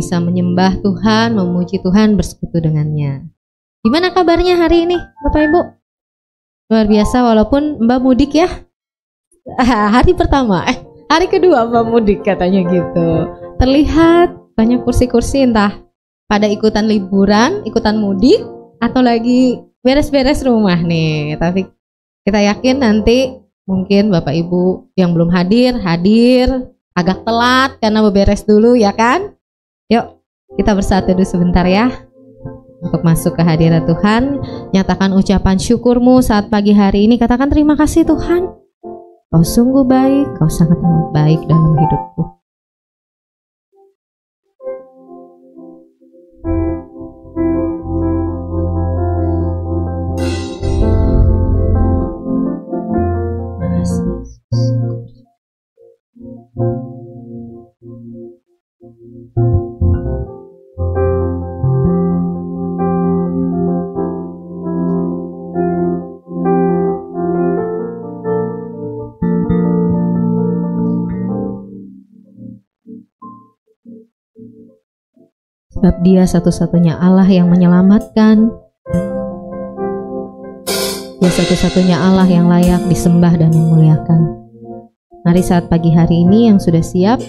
bisa menyembah Tuhan, memuji Tuhan, bersekutu dengannya. Gimana kabarnya hari ini, Bapak Ibu? Luar biasa, walaupun Mbak mudik ya. Hari pertama, hari kedua Mbak mudik katanya gitu. Terlihat banyak kursi-kursi entah pada ikutan liburan, ikutan mudik, atau lagi beres-beres rumah nih. Tapi kita yakin nanti mungkin Bapak Ibu yang belum hadir agak telat karena beberes dulu ya kan. Yuk kita bersatu dulu sebentar ya untuk masuk ke hadirat Tuhan. Nyatakan ucapan syukurmu saat pagi hari ini. Katakan terima kasih Tuhan, Kau sungguh baik, Kau sangat amat baik dalam hidupku. Sebab Dia satu-satunya Allah yang menyelamatkan. Dia satu-satunya Allah yang layak disembah dan dimuliakan. Mari saat pagi hari ini yang sudah siap,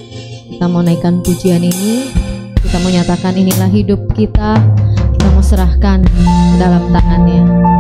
kita mau naikkan pujian ini. Kita mau nyatakan inilah hidup kita. Kita mau serahkan ke dalam tangan-Nya.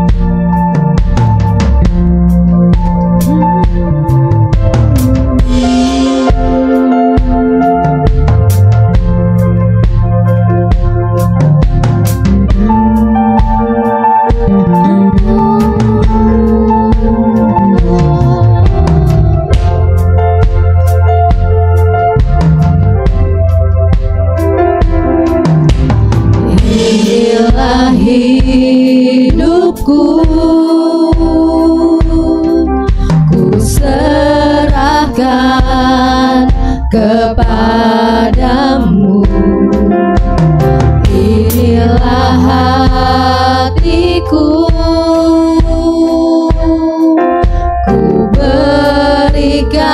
Hidupku ku serahkan kepadamu. Inilah hatiku, ku berikan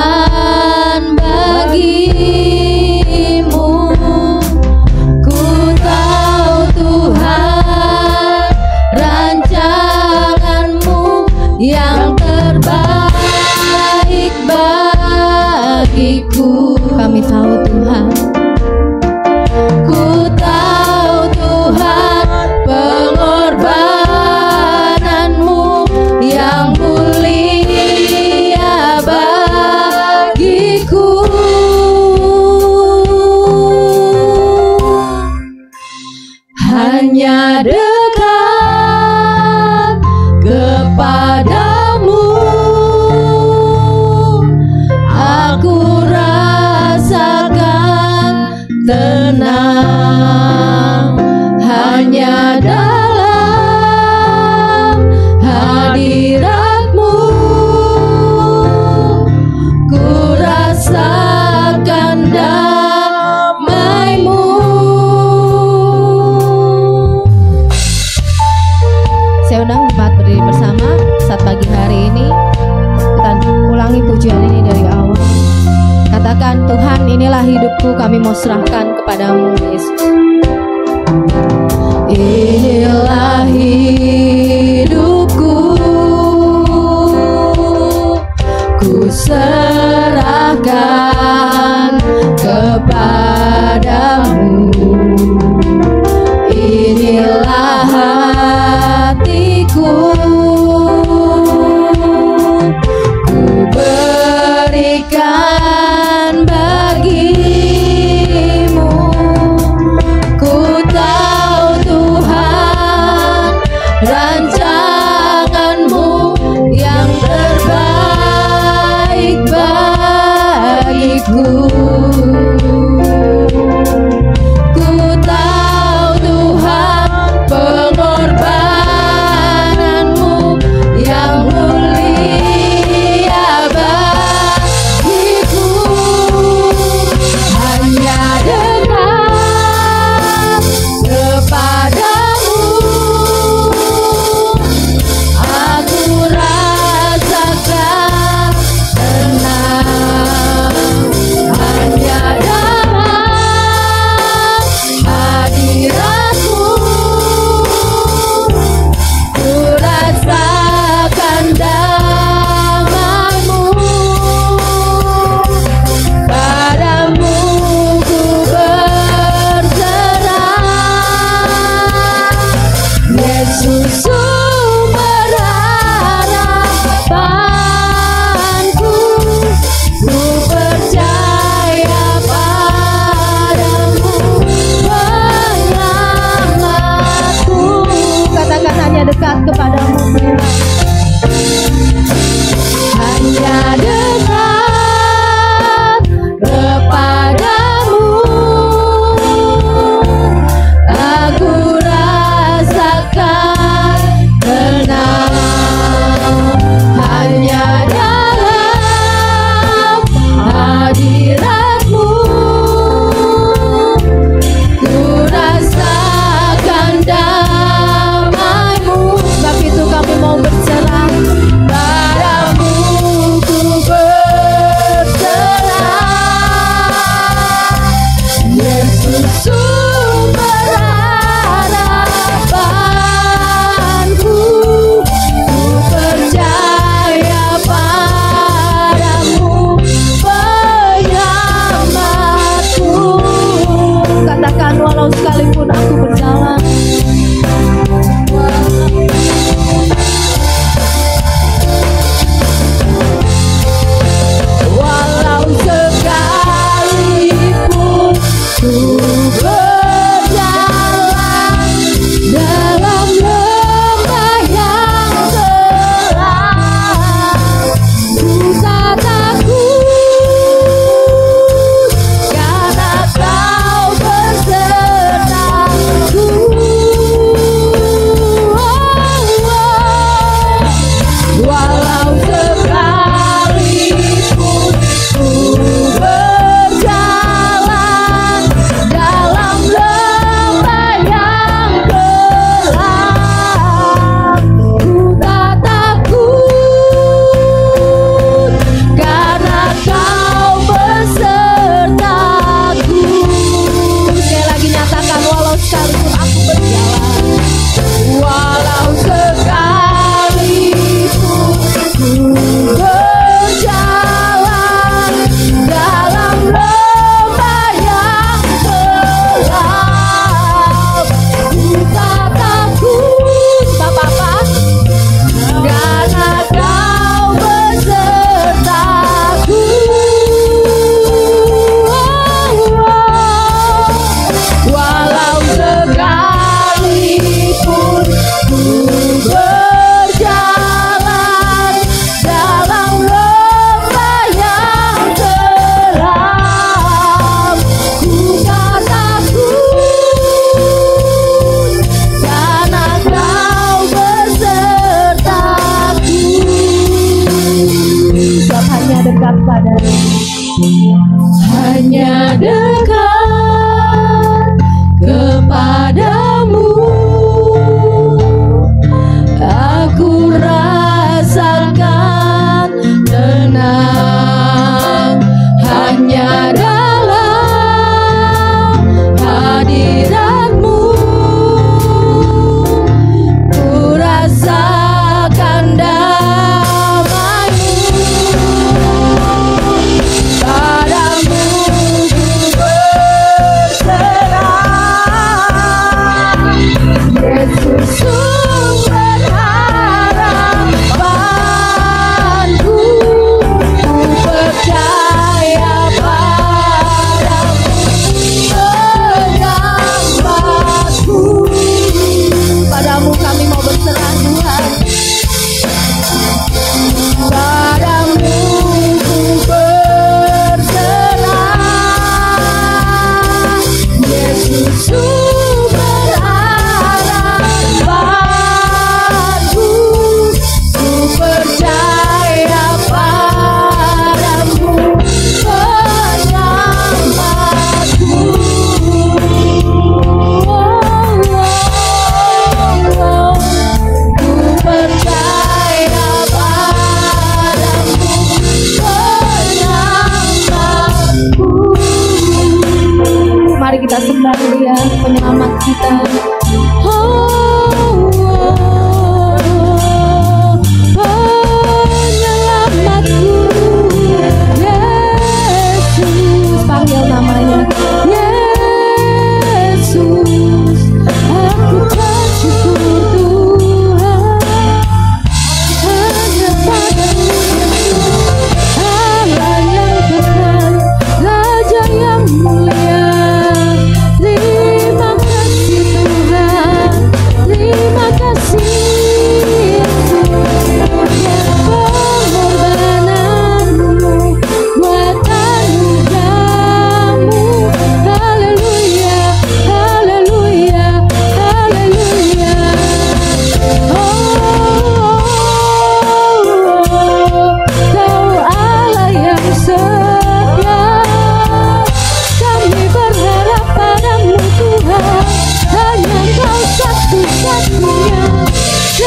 bagimu. Ku tahu Tuhan rancanganmu yang terbaik bagiku. Kami tahu Tuhan, ku tahu Tuhan pengorbananmu yang mulia bagiku. Hanya dekat kepadamu aku rasakan tenang. Hanya dalam hadiratmu ku rasakan damai-Mu. Saya undang jemaat berdiri bersama saat pagi hari ini. Kita ulangi pujian ini dari awal. Katakan, Tuhan inilah hidupku, kami mau serahkan kepadamu Yesus. Inilah hidupku, ku serahkan kepadamu. Inilah hatiku, ku berikan bagimu. Ku tahu Tuhan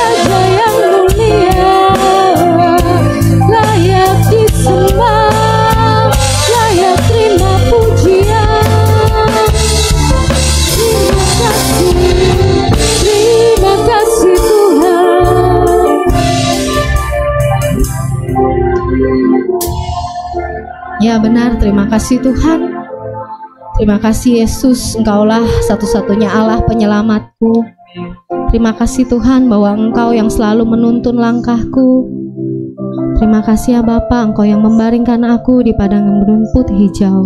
saja yang mulia, layak disembah, layak terima pujian. Terima kasih Tuhan. Ya benar, terima kasih Tuhan. Terima kasih Yesus, Engkaulah satu-satunya Allah penyelamatku. Terima kasih Tuhan bahwa Engkau yang selalu menuntun langkahku. Terima kasih ya Bapa, Engkau yang membaringkan aku di padang yang berumput hijau.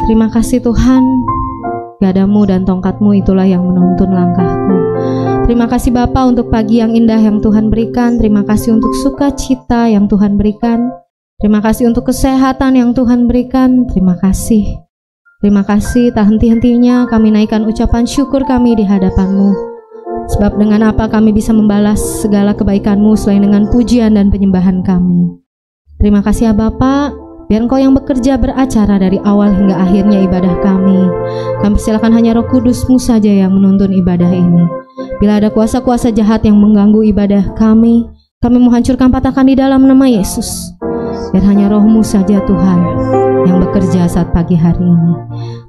Terima kasih Tuhan, gadamu dan tongkatmu itulah yang menuntun langkahku. Terima kasih Bapa untuk pagi yang indah yang Tuhan berikan. Terima kasih untuk sukacita yang Tuhan berikan. Terima kasih untuk kesehatan yang Tuhan berikan. Terima kasih. Terima kasih, tak henti-hentinya kami naikkan ucapan syukur kami di hadapan-Mu. Sebab dengan apa kami bisa membalas segala kebaikan-Mu selain dengan pujian dan penyembahan kami. Terima kasih ya Bapa, biar Engkau yang bekerja beracara dari awal hingga akhirnya ibadah kami. Kami persilakan hanya Roh Kudus-Mu saja yang menuntun ibadah ini. Bila ada kuasa-kuasa jahat yang mengganggu ibadah kami mau hancurkan patahkan di dalam nama Yesus. Biar hanya Roh-Mu saja Tuhan yang bekerja saat pagi hari ini.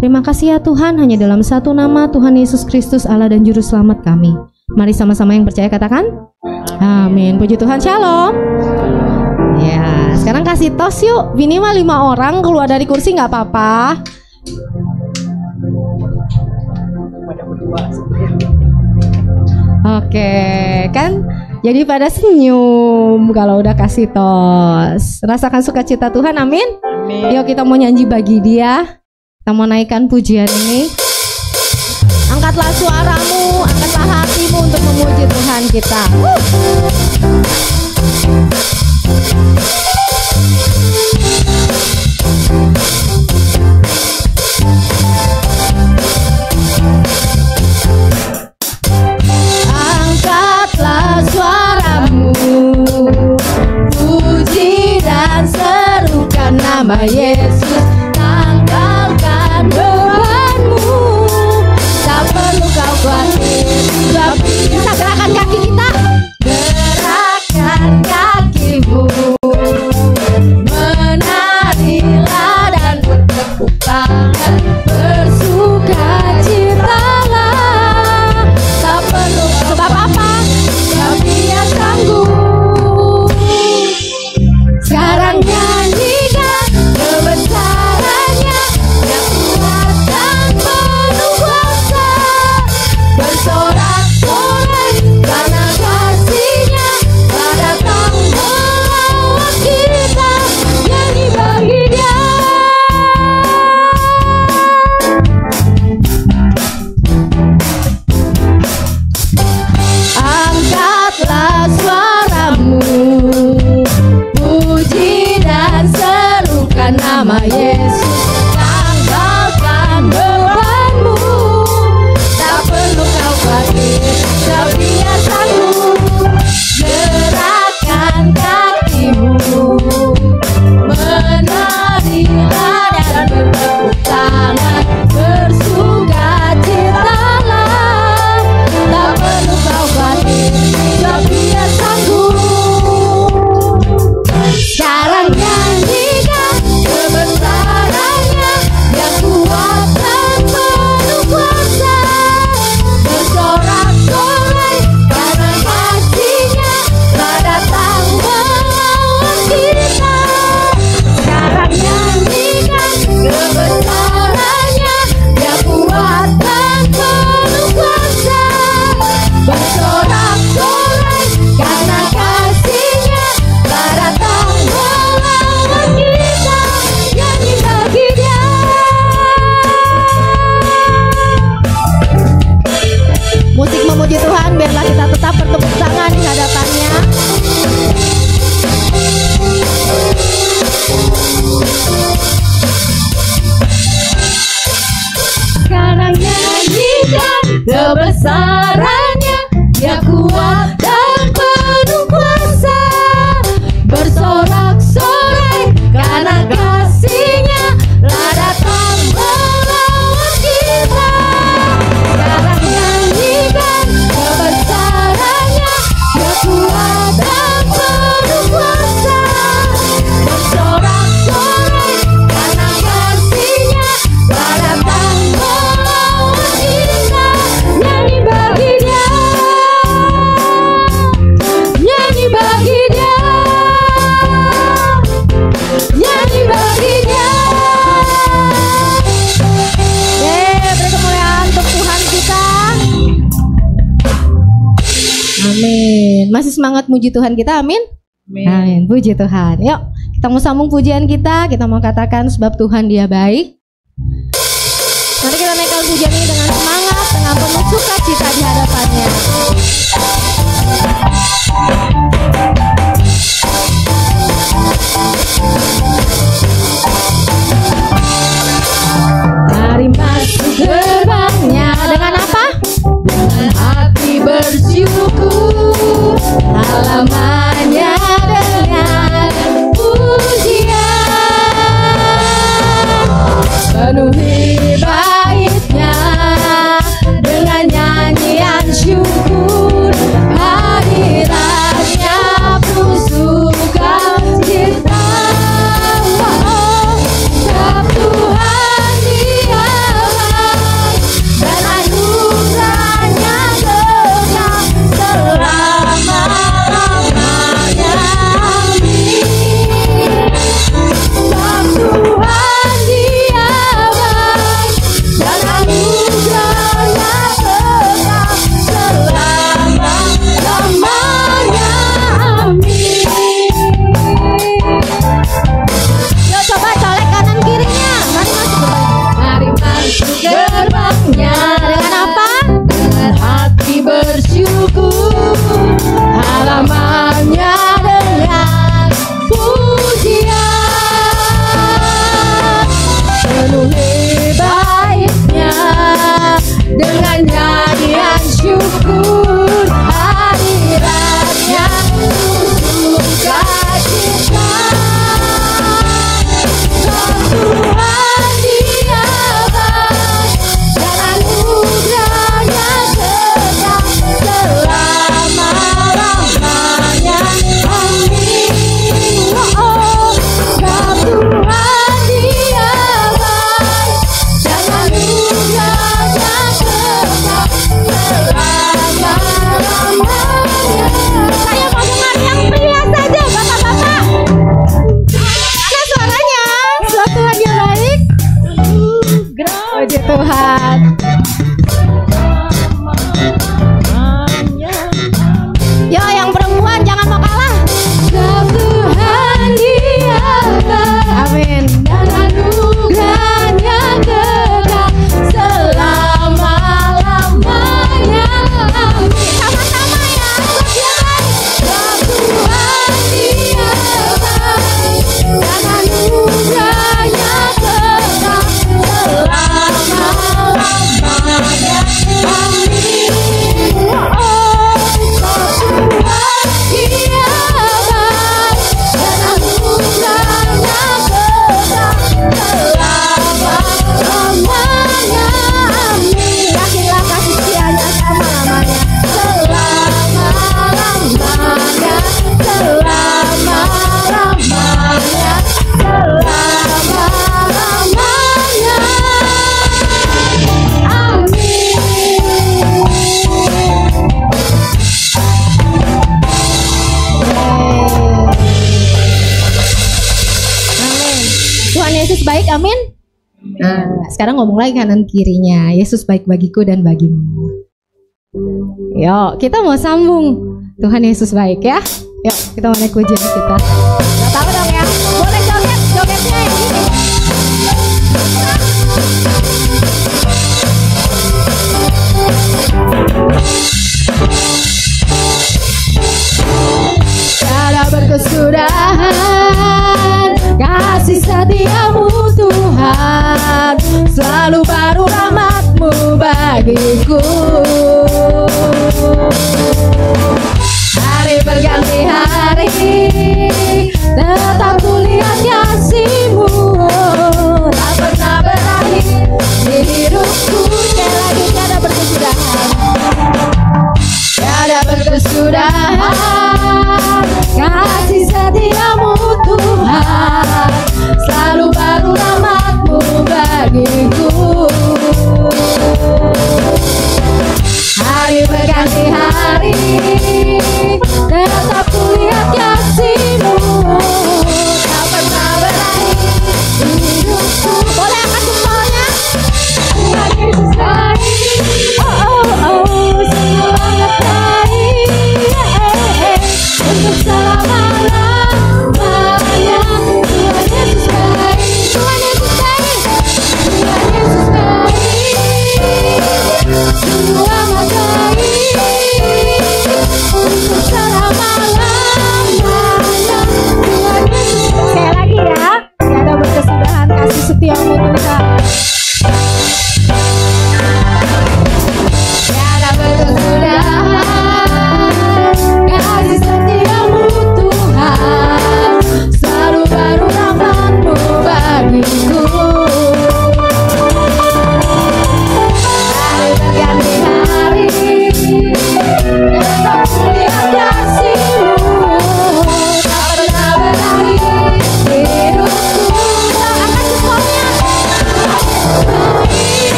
Terima kasih ya Tuhan, hanya dalam satu nama Tuhan Yesus Kristus Allah dan Juru Selamat kami. Mari sama-sama yang percaya katakan amin. Puji Tuhan, shalom. Ya, sekarang kasih tos yuk. Minimal 5 orang keluar dari kursi nggak apa-apa. Oke, kan jadi pada senyum kalau udah kasih tos. Rasakan sukacita Tuhan, amin. Amin. Yuk kita mau nyanyi bagi Dia. Kita mau naikkan pujian ini. Angkatlah suaramu, angkatlah hatimu untuk memuji Tuhan kita. Angkatlah suaramu, puji dan serukan nama Yesus. Tanggalkan bebanmu, tak perlu kau khawatir. Bisa gerakan kaki kita, gerakan kakimu, menarilah dan bertepuk tangan, bersukacitalah. Tak perlu sebab apa? Kau Dia sanggup. Sekarang nyanyikan kebesarannya, yang kuat dan penuh kuasa, bersorak-sorai karena kasih-Nya telah datang melawan kita. Nyanyi bagi Dia. Angkatlah suaramu, puji dan serukan nama Yesus. Tanggalkan bebanmu, tak perlu kau khawatir, sebab Dia sanggup. Gerakan kakimu, menarilah dan bertepuk tangan, bersukacitalah. Tak perlu kau khawatir, sebab Dia sanggup. Sekarang nyanyikan kebesarannya, yang kuat dan penuh kuasa, bersorak-sorai karena kasih-Nya telah datang melawan kita. Sekarang nyanyikan kebesarannya, yang kuat dan penuh kuasa, bersorak-sorai karena kasih-Nya telah datang melawan kita. Nyanyi bagi Dia. Musik memuji Tuhan, biarlah kita tetap bertepuk tangan di hadapan-Nya. Sekarang nyanyikan kebesarannya, Dia kuat dan penuh kuasa, bersorak-sorai karena kasih-Nya telah datang melawan kita. Sekarang nyanyikan kebesarannya, Amin. Masih semangat muji Tuhan kita, amin? Amin. Puji Tuhan. Yuk, kita mau sambung pujian kita mau katakan sebab Tuhan Dia baik. Mari kita naikkan pujian ini dengan semangat, dengan penuh sukacita di hadapannya. Mari masuk gerbangnya dengan apa? Dengan hati bersyukur, halamannya dengan pujian, penuhi baitnya dengan nyanyian syukur, hadiratnya penuh sukacita. Sebab Tuhan Dia baik dan anugerahnya kekal selama-lamanya. Amin. Sebab Tuhan Dia baik dan anugerahnya kekal selama-lamanya. Amin. Yo, coba colek kanan kirinya. Mari masuk gerbangnya dengan apa? Dengan hati bersyukur, halamannya dengan pujian, penuhi baitnya dengan nyanyian syukur, hadiratnya sukacita. Tuhan Dia baik dan anugerahnya kekal selama-lamanya. Amin. Sebab Tuhan Dia baik dan anugerahnya kekal selama-lamanya. Saya mau dengar yang pria saja, bapak-bapak. Mana suaranya? Sebab Tuhan Dia baik. Puji Tuhan. Yo, yang perempuan jangan mau kalah. Sebab Tuhan Dia baik. Amin. Dan anugerahnya kekal selama-lamanya. Amin. Sama-sama ya. Sebab Dia baik. Sebab Tuhan Dia baik dan anugerahnya kekal selama-lamanya. Amin. Yesus baik, amin. Nah, sekarang ngomong lagi kanan kirinya. Yesus baik bagiku dan bagimu. Yuk, kita mau sambung. Tuhan Yesus baik ya. Yuk, kita mau naik pujian kita. Gak tahu dong ya. Boleh joget, jogetnya yang ini. Tiada berkesudahan kasih setiamu Tuhan, selalu baru rahmat-Mu bagiku. Hari berganti hari, tetap kulihat kasih-Mu, tak pernah berakhir di hidupku. Sekali lagi, tiada berkesudahan, tiada berkesudahan kasih setiamu Tuhan, selalu baru rahmat-Mu bagiku. Hari berganti hari, tetap kulihat kasih-Mu, tak pernah berakhir di hidupku. Boleh angkat jempolnya? Tuhan Yesus baik, oh oh oh, sangat baik.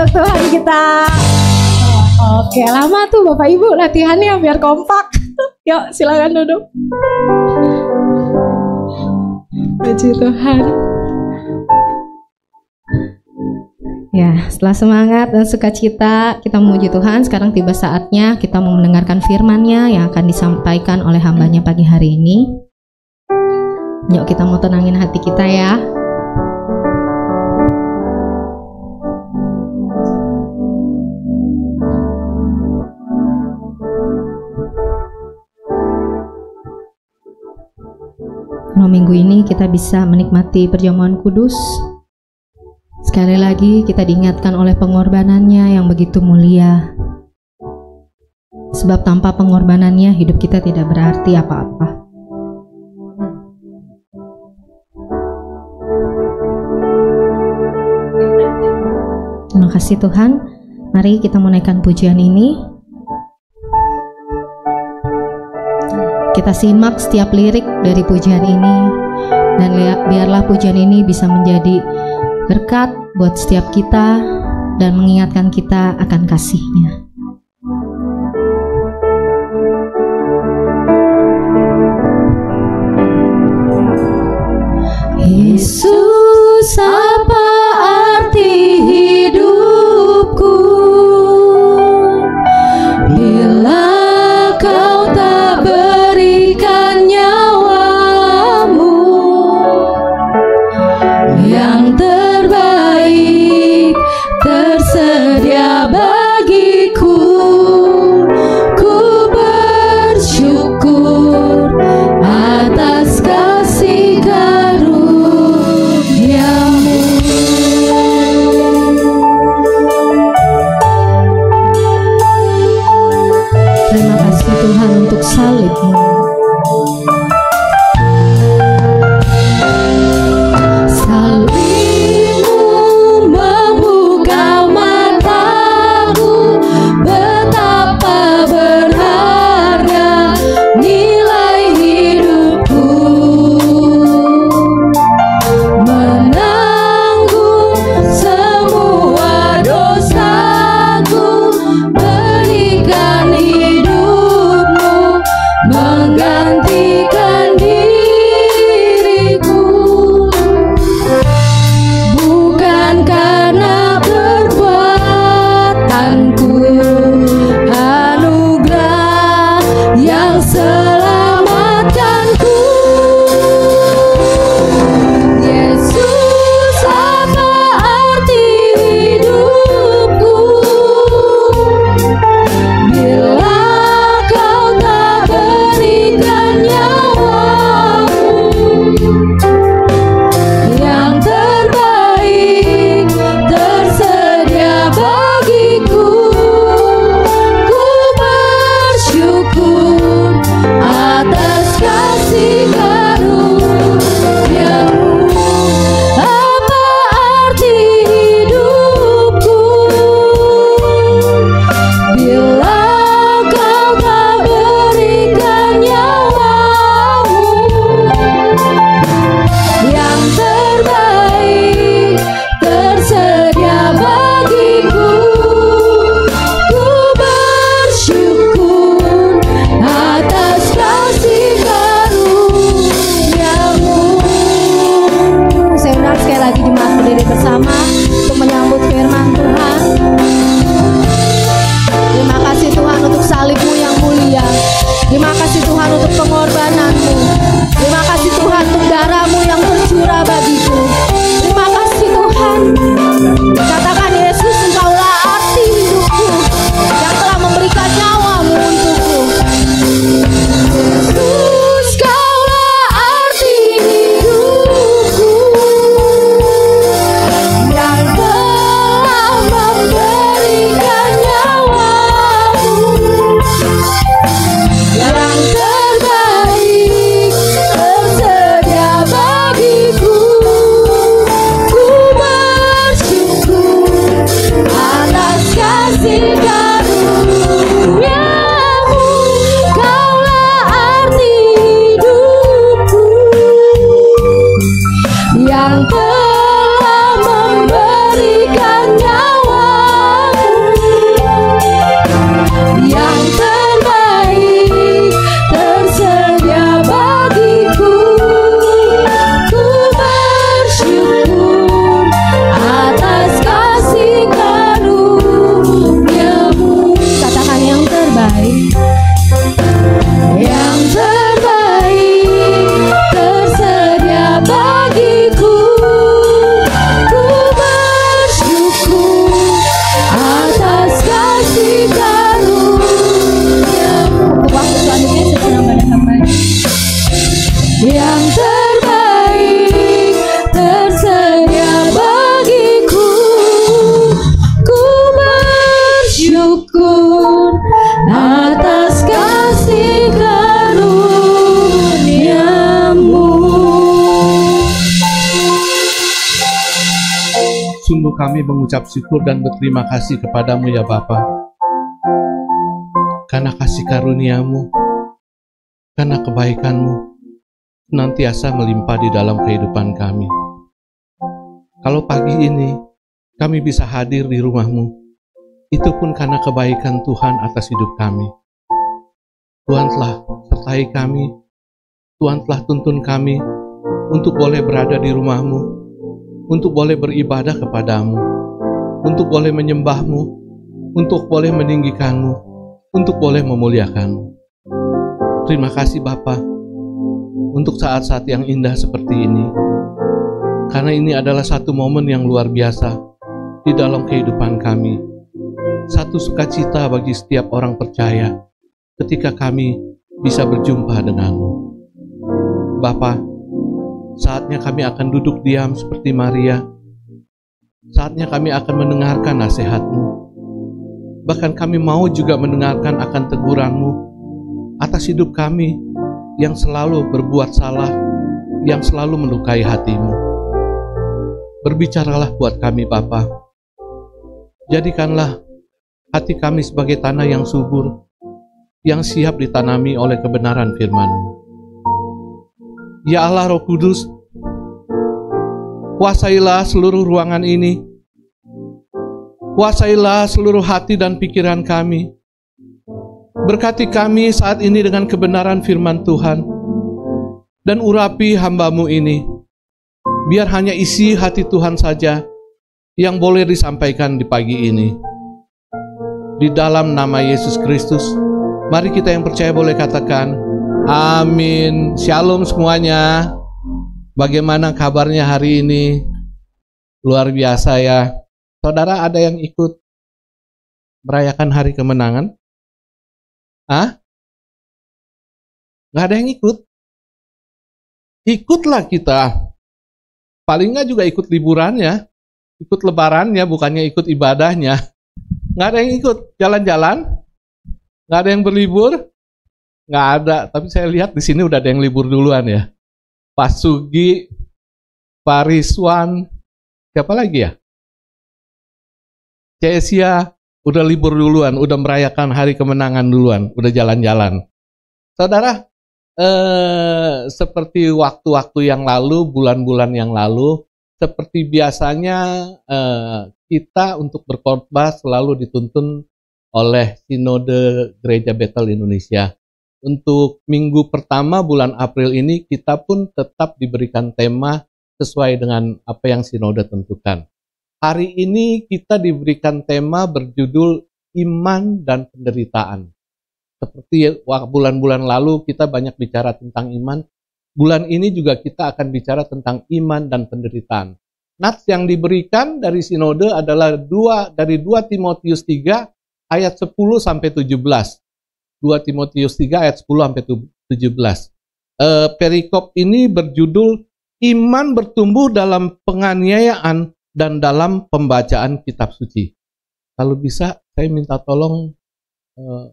untuk Tuhan kita. Oke, lama tuh Bapak Ibu latihannya biar kompak. Yuk, silakan duduk. Puji Tuhan. Ya, setelah semangat dan sukacita kita memuji Tuhan, sekarang tiba saatnya kita mau mendengarkan firman-Nya yang akan disampaikan oleh hamba-Nya pagi hari ini. Yuk kita mau tenangin hati kita ya. Kalau minggu ini kita bisa menikmati perjamuan kudus. Sekali lagi kita diingatkan oleh pengorbanannya yang begitu mulia. Sebab tanpa pengorbanannya hidup kita tidak berarti apa-apa. Terima kasih Tuhan. Mari kita menaikkan pujian ini. Kita simak setiap lirik dari pujian ini. Dan biarlah pujian ini bisa menjadi berkat buat setiap kita dan mengingatkan kita akan kasih-Nya. Yesus, apa arti hidupku bila Kau tak berikan nyawamu yang terbaik tersedia bagiku. Ku bersyukur atas kasih karunia-Mu. Terima kasih Tuhan untuk salib-Mu. Salib-Mu membuka mataku kami mengucap syukur dan berterima kasih kepadamu ya Bapa, karena kasih karuniamu, karena kebaikanmu senantiasa melimpah di dalam kehidupan kami. Kalau pagi ini kami bisa hadir di rumahmu, itu pun karena kebaikan Tuhan atas hidup kami. Tuhan telah sertai kami, Tuhan telah tuntun kami untuk boleh berada di rumahmu, untuk boleh beribadah kepadamu, untuk boleh menyembahmu, untuk boleh meninggikanmu, untuk boleh memuliakanmu. Terima kasih Bapa untuk saat-saat yang indah seperti ini, karena ini adalah satu momen yang luar biasa di dalam kehidupan kami. Satu sukacita bagi setiap orang percaya ketika kami bisa berjumpa denganmu. Bapa, saatnya kami akan duduk diam seperti Maria. Saatnya kami akan mendengarkan nasihat-Mu. Bahkan kami mau juga mendengarkan akan teguran-Mu atas hidup kami yang selalu berbuat salah, yang selalu melukai hati-Mu. Berbicaralah buat kami Bapa. Jadikanlah hati kami sebagai tanah yang subur, yang siap ditanami oleh kebenaran firman-Mu. Ya Allah Roh Kudus, kuasailah seluruh ruangan ini, kuasailah seluruh hati dan pikiran kami. Berkati kami saat ini dengan kebenaran firman Tuhan, dan urapi hamba-Mu ini, biar hanya isi hati Tuhan saja yang boleh disampaikan di pagi ini. Di dalam nama Yesus Kristus, mari kita yang percaya boleh katakan, amin. Shalom semuanya. Bagaimana kabarnya hari ini? Luar biasa ya. Saudara, ada yang ikut merayakan hari kemenangan? Hah? Nggak ada yang ikut? Ikutlah kita. Paling nggak juga ikut liburannya, ikut lebarannya, bukannya ikut ibadahnya. Nggak ada yang ikut jalan-jalan, nggak ada yang berlibur, nggak ada. Tapi saya lihat di sini udah ada yang libur duluan ya. Pak Sugi, Pak Rizwan, siapa lagi ya? Cesia udah libur duluan, udah merayakan hari kemenangan duluan, udah jalan-jalan. Saudara, seperti waktu-waktu yang lalu, bulan-bulan yang lalu, seperti biasanya kita untuk berkhotbah selalu dituntun oleh Sinode Gereja Bethel Indonesia. Untuk minggu pertama bulan April ini kita pun tetap diberikan tema sesuai dengan apa yang Sinode tentukan. Hari ini kita diberikan tema berjudul Iman dan Penderitaan. Seperti bulan-bulan lalu kita banyak bicara tentang iman, bulan ini juga kita akan bicara tentang iman dan penderitaan. Nats yang diberikan dari Sinode adalah dari 2 Timotius 3 ayat 10 sampai 17. 2 Timotius 3 ayat 10 sampai 17. Perikop ini berjudul Iman bertumbuh dalam penganiayaan dan dalam pembacaan kitab suci. Kalau bisa saya minta tolong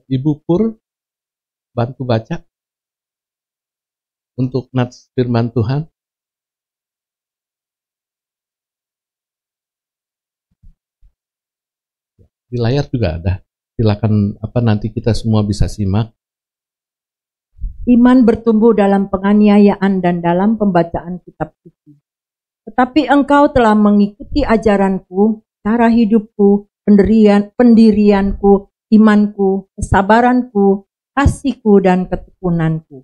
Ibu Pur bantu baca untuk nats firman Tuhan. Di layar juga ada. Silakan nanti kita semua bisa simak. Iman bertumbuh dalam penganiayaan dan dalam pembacaan kitab suci. Tetapi engkau telah mengikuti ajaranku, cara hidupku, pendirianku, imanku, kesabaranku, kasihku, dan ketekunanku.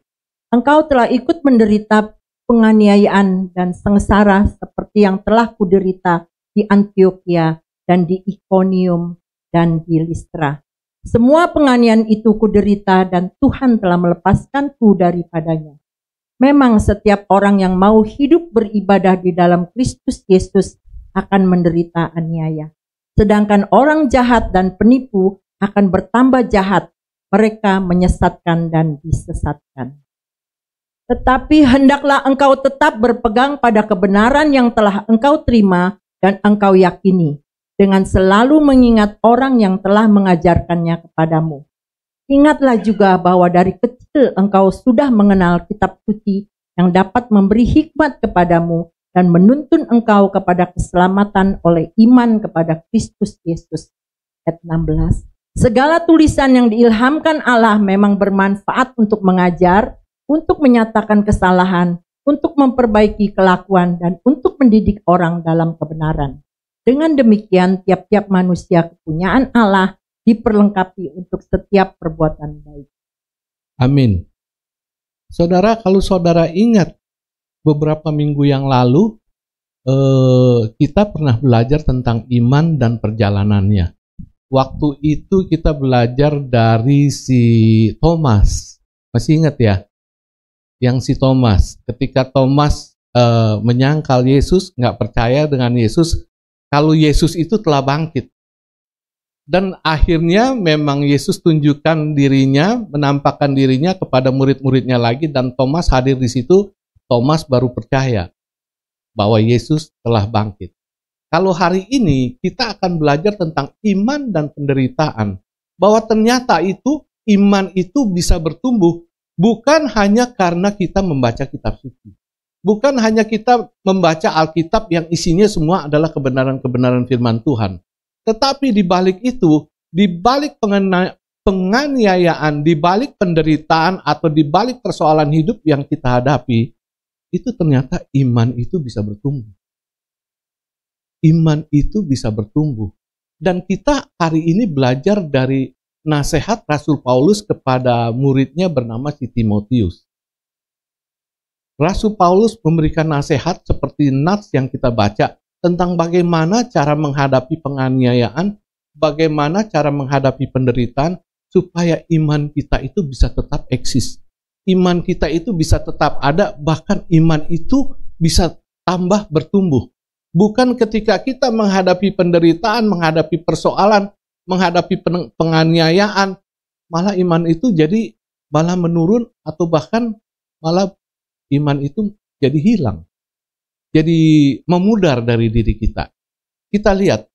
Engkau telah ikut menderita penganiayaan dan sengsara seperti yang telah kuderita di Antiokhia dan di Ikonium dan di Listra. Semua penganiayaan itu kuderita dan Tuhan telah melepaskanku daripadanya. Memang setiap orang yang mau hidup beribadah di dalam Kristus Yesus akan menderita aniaya. Sedangkan orang jahat dan penipu akan bertambah jahat. Mereka menyesatkan dan disesatkan. Tetapi hendaklah engkau tetap berpegang pada kebenaran yang telah engkau terima dan engkau yakini, dengan selalu mengingat orang yang telah mengajarkannya kepadamu. Ingatlah juga bahwa dari kecil engkau sudah mengenal kitab suci yang dapat memberi hikmat kepadamu dan menuntun engkau kepada keselamatan oleh iman kepada Kristus Yesus. Ayat 16. Segala tulisan yang diilhamkan Allah memang bermanfaat untuk mengajar, untuk menyatakan kesalahan, untuk memperbaiki kelakuan, dan untuk mendidik orang dalam kebenaran. Dengan demikian, tiap-tiap manusia kepunyaan Allah diperlengkapi untuk setiap perbuatan baik. Amin. Saudara, kalau saudara ingat beberapa minggu yang lalu, kita pernah belajar tentang iman dan perjalanannya. Waktu itu kita belajar dari si Thomas. Masih ingat ya? Yang si Thomas. Ketika Thomas menyangkal Yesus, nggak percaya dengan Yesus, kalau Yesus itu telah bangkit. Dan akhirnya memang Yesus tunjukkan dirinya, menampakkan dirinya kepada murid-muridnya lagi, dan Thomas hadir di situ. Thomas baru percaya bahwa Yesus telah bangkit. Kalau hari ini kita akan belajar tentang iman dan penderitaan, bahwa ternyata itu iman itu bisa bertumbuh bukan hanya karena kita membaca kitab suci, bukan hanya kita membaca Alkitab yang isinya semua adalah kebenaran-kebenaran firman Tuhan, tetapi di balik itu, di balik penganiayaan, di balik penderitaan atau di balik persoalan hidup yang kita hadapi, itu ternyata iman itu bisa bertumbuh. Iman itu bisa bertumbuh. Dan kita hari ini belajar dari nasihat Rasul Paulus kepada muridnya bernama si Timotius. Rasul Paulus memberikan nasihat seperti nats yang kita baca tentang bagaimana cara menghadapi penganiayaan, bagaimana cara menghadapi penderitaan, supaya iman kita itu bisa tetap eksis. Iman kita itu bisa tetap ada, bahkan iman itu bisa tambah bertumbuh. Bukan ketika kita menghadapi penderitaan, menghadapi persoalan, menghadapi penganiayaan, malah iman itu jadi malah menurun, atau bahkan malah iman itu jadi hilang. Jadi memudar dari diri kita. Kita lihat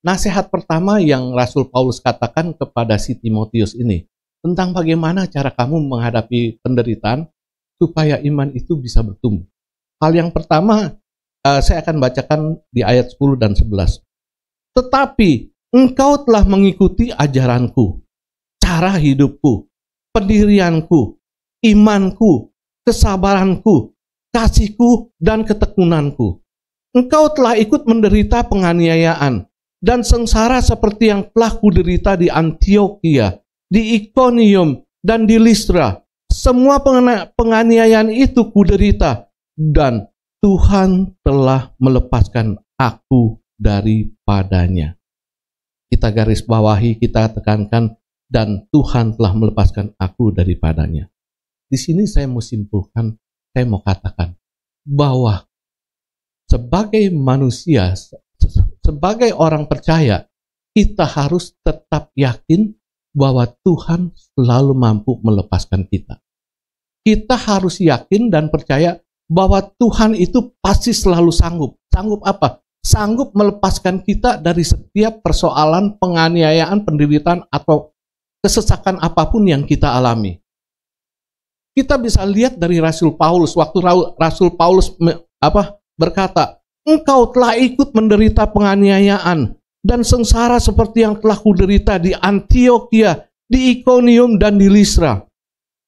nasihat pertama yang Rasul Paulus katakan kepada si Timotius ini, tentang bagaimana cara kamu menghadapi penderitaan supaya iman itu bisa bertumbuh. Hal yang pertama, saya akan bacakan di ayat 10 dan 11. Tetapi engkau telah mengikuti ajaranku, cara hidupku, pendirianku, imanku, kesabaranku, kasihku, dan ketekunanku. Engkau telah ikut menderita penganiayaan dan sengsara seperti yang telah kuderita di Antiokhia, di Ikonium, dan di Listra. Semua penganiayaan itu kuderita, dan Tuhan telah melepaskan aku daripadanya. Kita garis bawahi, kita tekankan, dan Tuhan telah melepaskan aku daripadanya. Di sini saya mau simpulkan, saya mau katakan bahwa sebagai manusia, sebagai orang percaya, kita harus tetap yakin bahwa Tuhan selalu mampu melepaskan kita. Kita harus yakin dan percaya bahwa Tuhan itu pasti selalu sanggup. Sanggup apa? Sanggup melepaskan kita dari setiap persoalan, penganiayaan, penderitaan, atau kesesakan apapun yang kita alami. Kita bisa lihat dari Rasul Paulus, waktu Rasul Paulus berkata, engkau telah ikut menderita penganiayaan dan sengsara seperti yang telah kuderita di Antiokhia, di Ikonium, dan di Listra.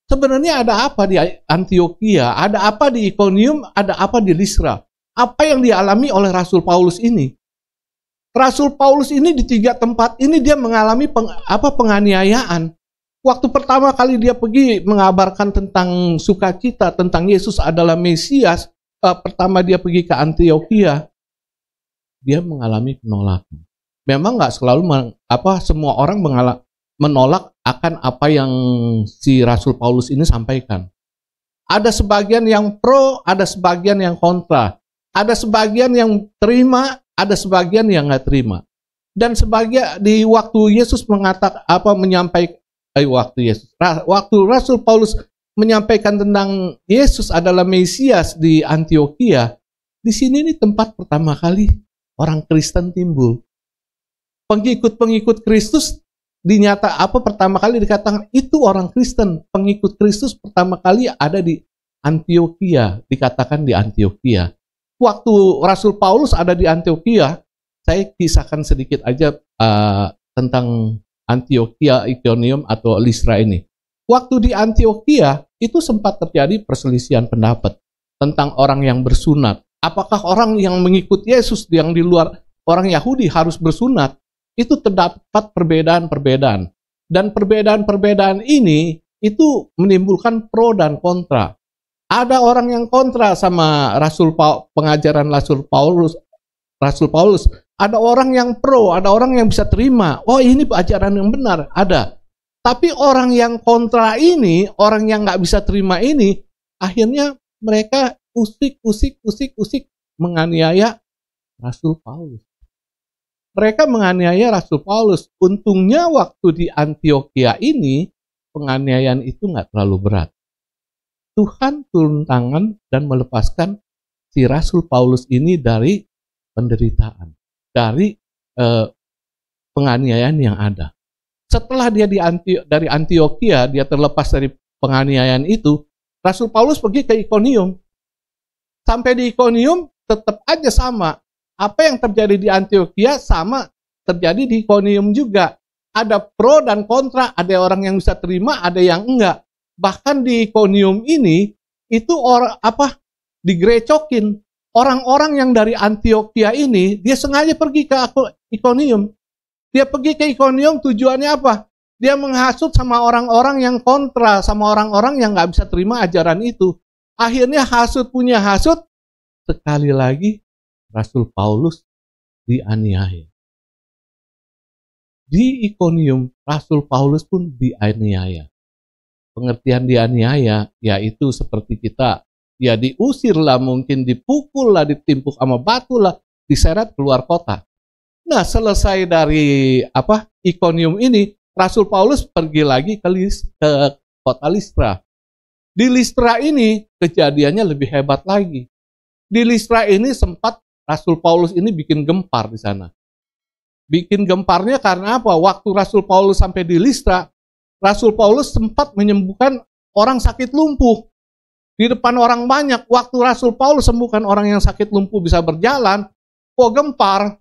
Sebenarnya ada apa di Antiokhia? Ada apa di Ikonium? Ada apa di Listra? Apa yang dialami oleh Rasul Paulus ini? Rasul Paulus ini di 3 tempat ini dia mengalami penganiayaan. Waktu pertama kali dia pergi mengabarkan tentang sukacita, tentang Yesus adalah Mesias, pertama dia pergi ke Antiokhia, dia mengalami penolakan. Memang nggak selalu semua orang menolak akan apa yang si Rasul Paulus ini sampaikan. Ada sebagian yang pro, ada sebagian yang kontra. Ada sebagian yang terima, ada sebagian yang nggak terima. Dan sebagian di waktu Yesus waktu Rasul Paulus menyampaikan tentang Yesus adalah Mesias di Antiokhia, di sini nih tempat pertama kali orang Kristen timbul. Pengikut-pengikut Kristus pertama kali dikatakan itu orang Kristen. Pengikut Kristus pertama kali ada di Antiokhia, dikatakan di Antiokhia. Waktu Rasul Paulus ada di Antiokhia, saya kisahkan sedikit aja tentang Antiokhia, Iconium, atau Listra ini. Waktu di Antiokhia, itu sempat terjadi perselisihan pendapat tentang orang yang bersunat. Apakah orang yang mengikut Yesus yang di luar orang Yahudi harus bersunat? Itu terdapat perbedaan-perbedaan. Dan perbedaan-perbedaan ini itu menimbulkan pro dan kontra. Ada orang yang kontra sama pengajaran Rasul Paulus. Ada orang yang pro, ada orang yang bisa terima. Oh, ini ajaran yang benar, ada. Tapi orang yang kontra ini, orang yang nggak bisa terima ini, akhirnya mereka usik menganiaya Rasul Paulus. Mereka menganiaya Rasul Paulus. Untungnya waktu di Antiokhia ini, penganiayaan itu nggak terlalu berat. Tuhan turun tangan dan melepaskan si Rasul Paulus ini dari penderitaan, dari penganiayaan yang ada. Setelah dia dari Antiokhia, dia terlepas dari penganiayaan itu, Rasul Paulus pergi ke Iconium. Sampai di Iconium tetap aja sama. Apa yang terjadi di Antiokhia sama terjadi di Iconium juga. Ada pro dan kontra, ada orang yang bisa terima, ada yang enggak. Bahkan di Iconium ini itu digrecokin. Orang-orang yang dari Antiokhia ini dia sengaja pergi ke Iconium. Dia pergi ke Iconium tujuannya apa? Dia menghasut sama orang-orang yang kontra, sama orang-orang yang nggak bisa terima ajaran itu. Akhirnya hasut punya hasut, sekali lagi Rasul Paulus dianiaya. Di Iconium Rasul Paulus pun dianiaya. Pengertian dianiaya, yaitu seperti kita, ya diusir lah, mungkin dipukul lah, ditimpuk sama batu lah, diseret keluar kota. Nah, selesai dari Iconium ini, Rasul Paulus pergi lagi ke kota Listra. Di Listra ini kejadiannya lebih hebat lagi. Di Listra ini sempat Rasul Paulus ini bikin gempar di sana. Bikin gemparnya karena apa? Waktu Rasul Paulus sampai di Listra, Rasul Paulus sempat menyembuhkan orang sakit lumpuh. Di depan orang banyak, waktu Rasul Paulus sembuhkan orang yang sakit lumpuh bisa berjalan, gempar.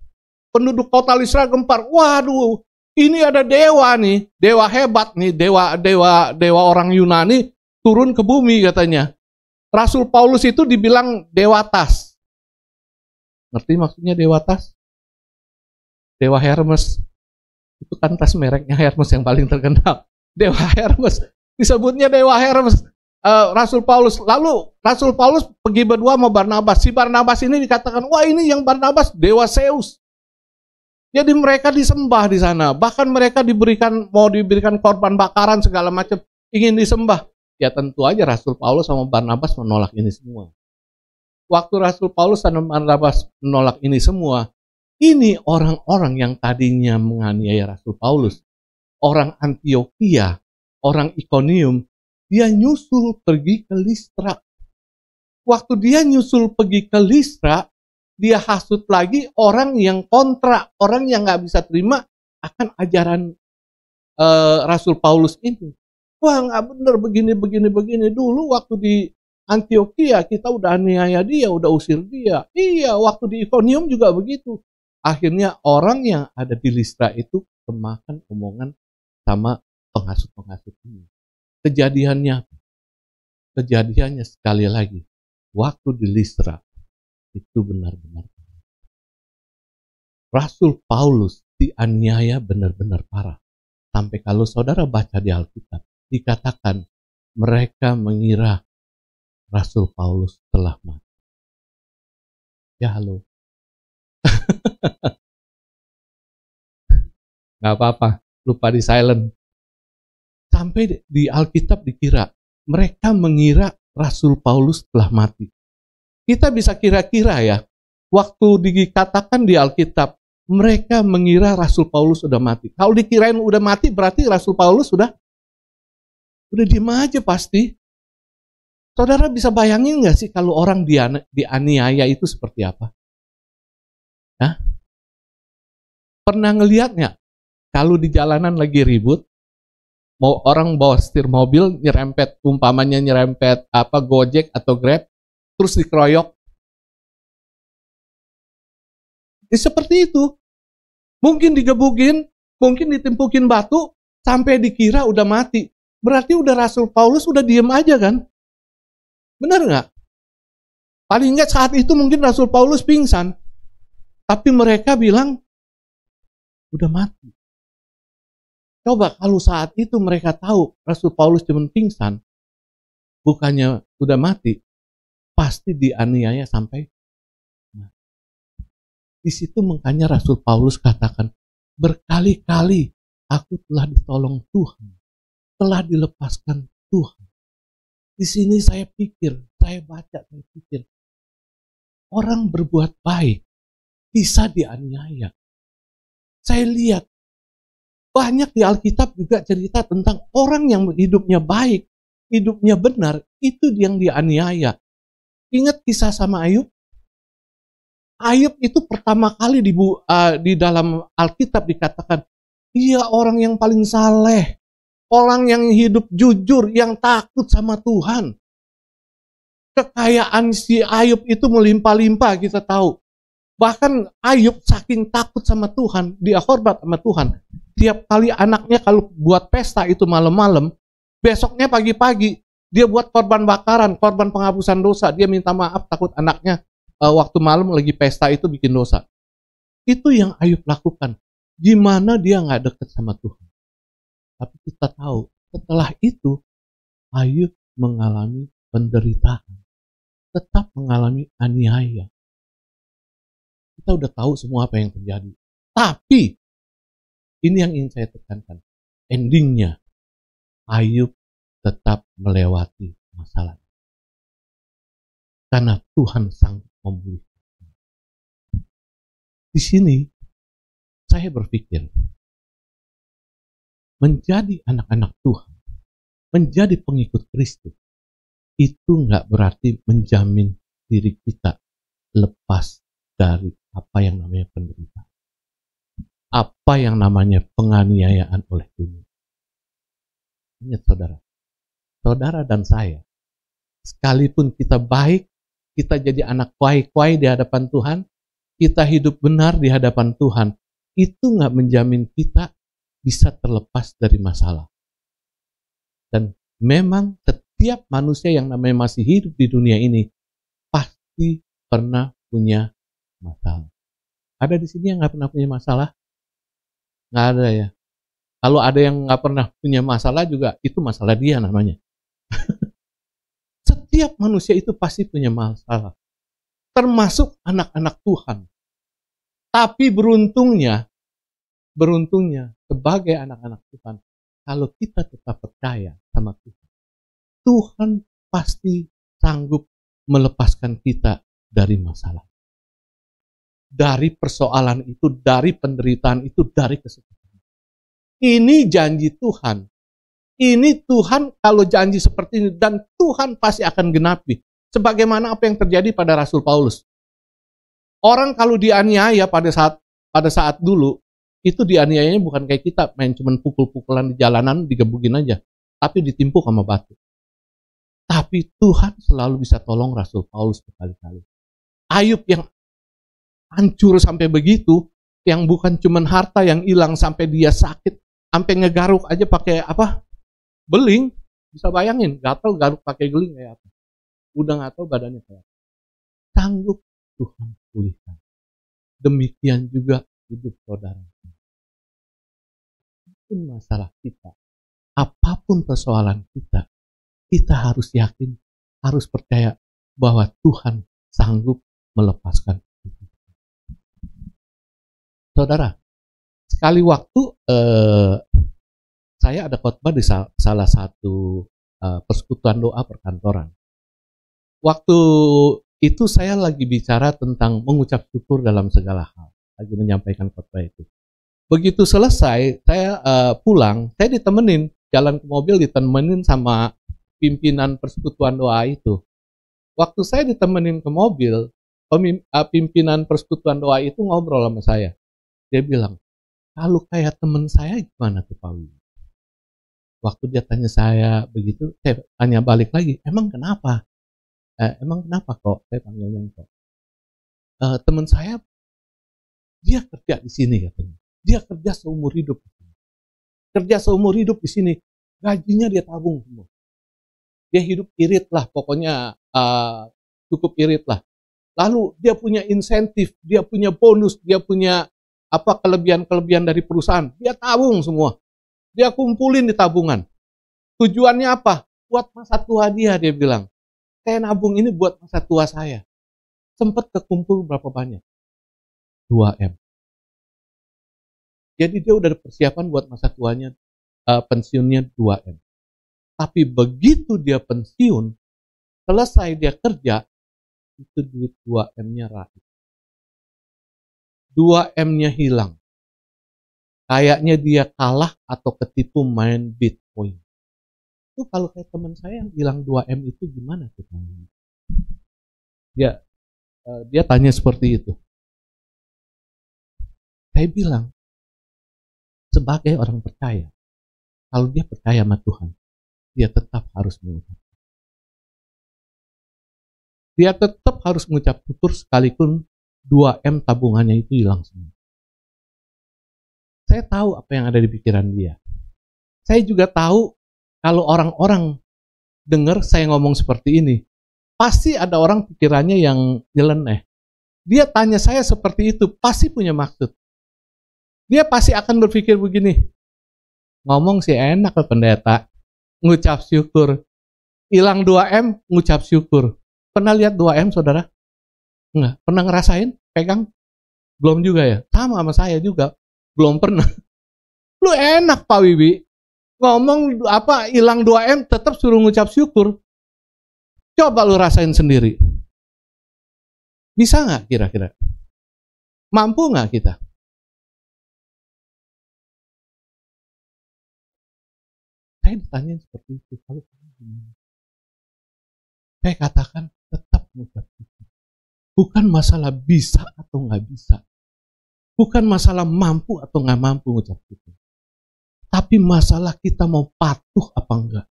Penduduk kota Listra gempar. Waduh, ini ada dewa nih, dewa hebat nih, dewa orang Yunani turun ke bumi katanya. Rasul Paulus itu dibilang dewa tas. Ngerti maksudnya dewa tas? Dewa Hermes. Itu kan tas mereknya Hermes yang paling terkenal. Dewa Hermes, disebutnya Dewa Hermes. Rasul Paulus, lalu Rasul Paulus pergi berdua sama Barnabas. Si Barnabas ini dikatakan, wah ini yang Barnabas, Dewa Zeus. Jadi mereka disembah di sana. Bahkan mereka mau diberikan korban bakaran segala macam, ingin disembah. Ya tentu aja Rasul Paulus sama Barnabas menolak ini semua. Waktu Rasul Paulus dan Barnabas menolak ini semua, ini orang-orang yang tadinya menganiaya Rasul Paulus, orang Antiokhia, orang Iconium, dia nyusul pergi ke Listra. Waktu dia nyusul pergi ke Listra, dia hasut lagi orang yang kontra, orang yang nggak bisa terima akan ajaran Rasul Paulus ini. Wah, nggak bener begini. Dulu waktu di Antiokhia kita udah aniaya dia, udah usir dia. Iya, waktu di Iconium juga begitu. Akhirnya orang yang ada di Listra itu kemakan omongan sama penghasut-penghasut ini. Kejadiannya sekali lagi, waktu di Listra itu benar-benar Rasul Paulus dianiaya benar-benar parah. Sampai kalau saudara baca di Alkitab, dikatakan mereka mengira Rasul Paulus telah mati. Ya halo. Gak apa-apa, lupa di silent. Sampai di Alkitab dikira, mereka mengira Rasul Paulus telah mati. Kita bisa kira-kira ya, waktu dikatakan di Alkitab, mereka mengira Rasul Paulus sudah mati. Kalau dikirain udah mati, berarti Rasul Paulus udah diem aja pasti. Saudara bisa bayangin nggak sih kalau orang dianiaya itu seperti apa? Hah? Pernah ngelihat nggak? Kalau di jalanan lagi ribut, orang bawa setir mobil, umpamanya nyerempet Gojek atau Grab, terus dikeroyok. Seperti itu. Mungkin digebukin, mungkin ditimpukin batu, sampai dikira udah mati. Berarti udah Rasul Paulus udah diem aja kan? Benar nggak? Paling nggak saat itu mungkin Rasul Paulus pingsan. Tapi mereka bilang, udah mati. Coba kalau saat itu mereka tahu Rasul Paulus cuma pingsan, bukannya udah mati, pasti dianiaya sampai mati. Di situ makanya Rasul Paulus katakan, berkali-kali aku telah ditolong Tuhan, telah dilepaskan Tuhan. Di sini saya pikir, saya baca, saya pikir, orang berbuat baik bisa dianiaya. Saya lihat banyak di Alkitab juga cerita tentang orang yang hidupnya baik, hidupnya benar, itu yang dianiaya. Ingat kisah sama Ayub? Ayub itu pertama kali di dalam Alkitab dikatakan, ia orang yang paling saleh, orang yang hidup jujur, yang takut sama Tuhan. Kekayaan si Ayub itu melimpah-limpah, kita tahu. Bahkan Ayub saking takut sama Tuhan, dia hormat sama Tuhan. Tiap kali anaknya kalau buat pesta itu malam-malam, besoknya pagi-pagi dia buat korban bakaran, korban penghapusan dosa. Dia minta maaf takut anaknya waktu malam lagi pesta itu bikin dosa. Itu yang Ayub lakukan. Gimana dia nggak deket sama Tuhan. Tapi kita tahu setelah itu Ayub mengalami penderitaan, tetap mengalami aniaya. Kita udah tahu semua apa yang terjadi. Tapi, ini yang ingin saya tekankan. Endingnya, Ayub tetap melewati masalah. Karena Tuhan sanggup memulihkan. Di sini, saya berpikir, menjadi anak-anak Tuhan, menjadi pengikut Kristus, itu nggak berarti menjamin diri kita lepas dari apa yang namanya penderitaan, apa yang namanya penganiayaan oleh dunia. Ingat saudara, saudara dan saya, sekalipun kita baik, kita jadi anak kuai-kuai di hadapan Tuhan, kita hidup benar di hadapan Tuhan, itu nggak menjamin kita bisa terlepas dari masalah. Dan memang setiap manusia yang namanya masih hidup di dunia ini pasti pernah punya masalah. Ada di sini yang nggak pernah punya masalah? Nggak ada ya. Kalau ada yang nggak pernah punya masalah juga, itu masalah dia namanya. Setiap manusia itu pasti punya masalah. Termasuk anak-anak Tuhan. Tapi beruntungnya sebagai anak-anak Tuhan, kalau kita tetap percaya sama Tuhan, Tuhan pasti sanggup melepaskan kita dari masalah. Dari persoalan itu, dari penderitaan itu, dari kesesakan. Ini janji Tuhan. Ini Tuhan kalau janji seperti ini, dan Tuhan pasti akan genapi. Sebagaimana apa yang terjadi pada Rasul Paulus. Orang kalau dianiaya pada saat dulu, itu dianiayanya bukan kayak kita, main cuman pukul-pukulan di jalanan, digebukin aja. Tapi ditimpuk sama batu. Tapi Tuhan selalu bisa tolong Rasul Paulus berkali-kali. Ayub yang hancur sampai begitu, yang bukan cuman harta yang hilang sampai dia sakit, sampai ngegaruk aja pakai apa? Beling. Bisa bayangin, gatal garuk pakai beling kayak apa? Udah nggak tahu badannya kayak apa. Sanggup Tuhan pulihkan. Demikian juga hidup saudara. Apapun masalah kita, apapun persoalan kita, kita harus yakin, harus percaya bahwa Tuhan sanggup melepaskan kita. Saudara, sekali waktu saya ada khotbah di salah satu persekutuan doa perkantoran. Waktu itu saya lagi bicara tentang mengucap syukur dalam segala hal, lagi menyampaikan khotbah itu. Begitu selesai, saya pulang, saya ditemenin, jalan ke mobil ditemenin sama pimpinan persekutuan doa itu. Waktu saya ditemenin ke mobil, pimpinan persekutuan doa itu ngobrol sama saya. Dia bilang, kalau kayak teman saya gimana tuh Pak Willy? Waktu dia tanya saya begitu, saya tanya balik lagi, emang kenapa? Emang kenapa kok? Saya panggilnya kok. Teman saya Dia kerja di sini katanya. Dia kerja seumur hidup. Kerja seumur hidup di sini. Gajinya dia tabung semua. Dia hidup irit lah, pokoknya cukup irit lah. Lalu dia punya insentif, dia punya bonus, dia punya kelebihan-kelebihan dari perusahaan. Dia tabung semua. Dia kumpulin di tabungan. Tujuannya apa? Buat masa tua dia bilang. Saya nabung ini buat masa tua saya. Sempat kekumpul berapa banyak? 2M. Jadi dia udah ada persiapan buat masa tuanya, pensiunnya 2M. Tapi begitu dia pensiun, selesai dia kerja, itu duit 2M-nya raib. 2M-nya hilang. Kayaknya dia kalah atau ketipu main Bitcoin. Itu kalau kayak teman saya yang hilang 2M itu gimana tuh? Dia tanya seperti itu. Saya bilang, sebagai orang percaya, kalau dia percaya sama Tuhan, dia tetap harus mengucap. Dia tetap harus mengucap syukur sekalipun 2M tabungannya itu hilang semua. Saya tahu apa yang ada di pikiran dia. Saya juga tahu kalau orang-orang dengar saya ngomong seperti ini, pasti ada orang pikirannya yang nyeleneh. Dia tanya saya seperti itu, pasti punya maksud. Dia pasti akan berpikir begini, ngomong sih enak lah pendeta, ngucap syukur. Hilang 2M, ngucap syukur. Pernah lihat 2M saudara? Enggak. Pernah ngerasain? Pegang? Belum juga ya? Sama saya juga. Belum pernah. Lu enak Pak Wibi. Ngomong hilang 2M tetap suruh ngucap syukur. Coba lu rasain sendiri. Bisa nggak kira-kira? Mampu nggak kita? Saya ditanya seperti itu. Kalau saya katakan tetap mengucap syukur. Bukan masalah bisa atau nggak bisa. Bukan masalah mampu atau nggak mampu mengucap syukur. Tapi masalah kita mau patuh apa enggak.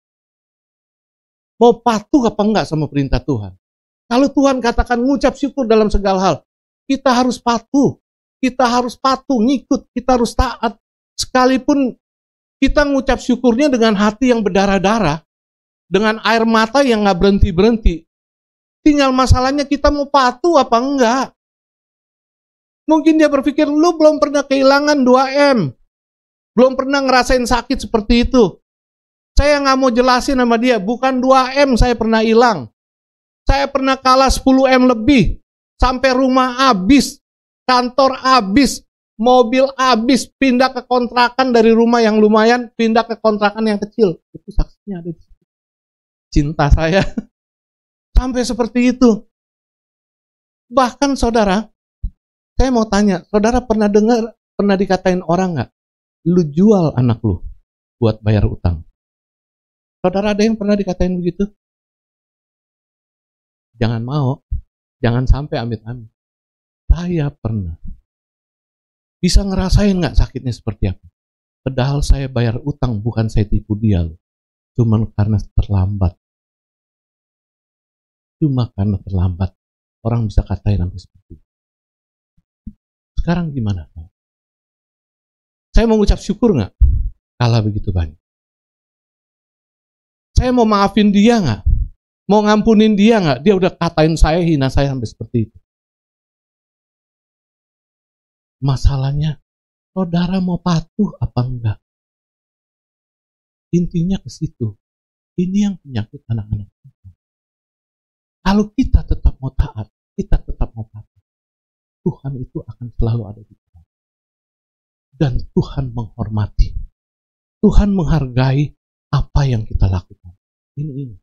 Mau patuh apa enggak sama perintah Tuhan. Kalau Tuhan katakan mengucap syukur dalam segala hal, kita harus patuh. Kita harus patuh, ngikut. Kita harus taat. Sekalipun kita mengucap syukurnya dengan hati yang berdarah-darah, dengan air mata yang nggak berhenti-berhenti. Tinggal masalahnya kita mau patuh apa enggak. Mungkin dia berpikir, lu belum pernah kehilangan 2M. Belum pernah ngerasain sakit seperti itu. Saya nggak mau jelasin sama dia, bukan 2M saya pernah hilang. Saya pernah kalah 10M lebih. Sampai rumah habis, kantor habis, mobil habis, pindah ke kontrakan dari rumah yang lumayan, pindah ke kontrakan yang kecil. Itu saksinya ada di situ. Cinta saya. Sampai seperti itu. Bahkan saudara, saya mau tanya, saudara pernah dengar, pernah dikatain orang nggak? Lu jual anak lu buat bayar utang. Saudara ada yang pernah dikatain begitu? Jangan mau, jangan sampai amit-amit. Saya pernah. Bisa ngerasain nggak sakitnya seperti apa? Padahal saya bayar utang, bukan saya tipu dia loh. Cuman karena terlambat. Cuma karena terlambat. Orang bisa katain sampai seperti itu. Sekarang gimana? Saya mau ngucap syukur nggak? Kalah begitu banyak. Saya mau maafin dia nggak? Mau ngampunin dia nggak? Dia udah katain saya, hina saya sampai seperti itu. Masalahnya, saudara mau patuh apa enggak? Intinya ke situ. Ini yang penyakit anak-anak kita. Kalau kita tetap mau taat, kita tetap mau patuh, Tuhan itu akan selalu ada di kita. Dan Tuhan menghormati. Tuhan menghargai apa yang kita lakukan. Ini.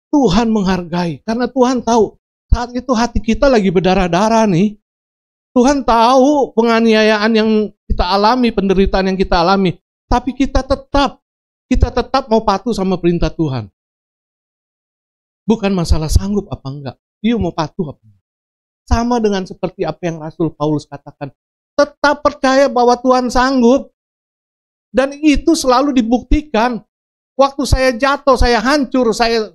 Tuhan menghargai. Karena Tuhan tahu, saat itu hati kita lagi berdarah-darah nih. Tuhan tahu penganiayaan yang kita alami, penderitaan yang kita alami. Tapi kita tetap mau patuh sama perintah Tuhan. Bukan masalah sanggup apa enggak. Dia mau patuh apa enggak. Sama dengan seperti apa yang Rasul Paulus katakan. Tetap percaya bahwa Tuhan sanggup. Dan itu selalu dibuktikan. Waktu saya jatuh, saya hancur, saya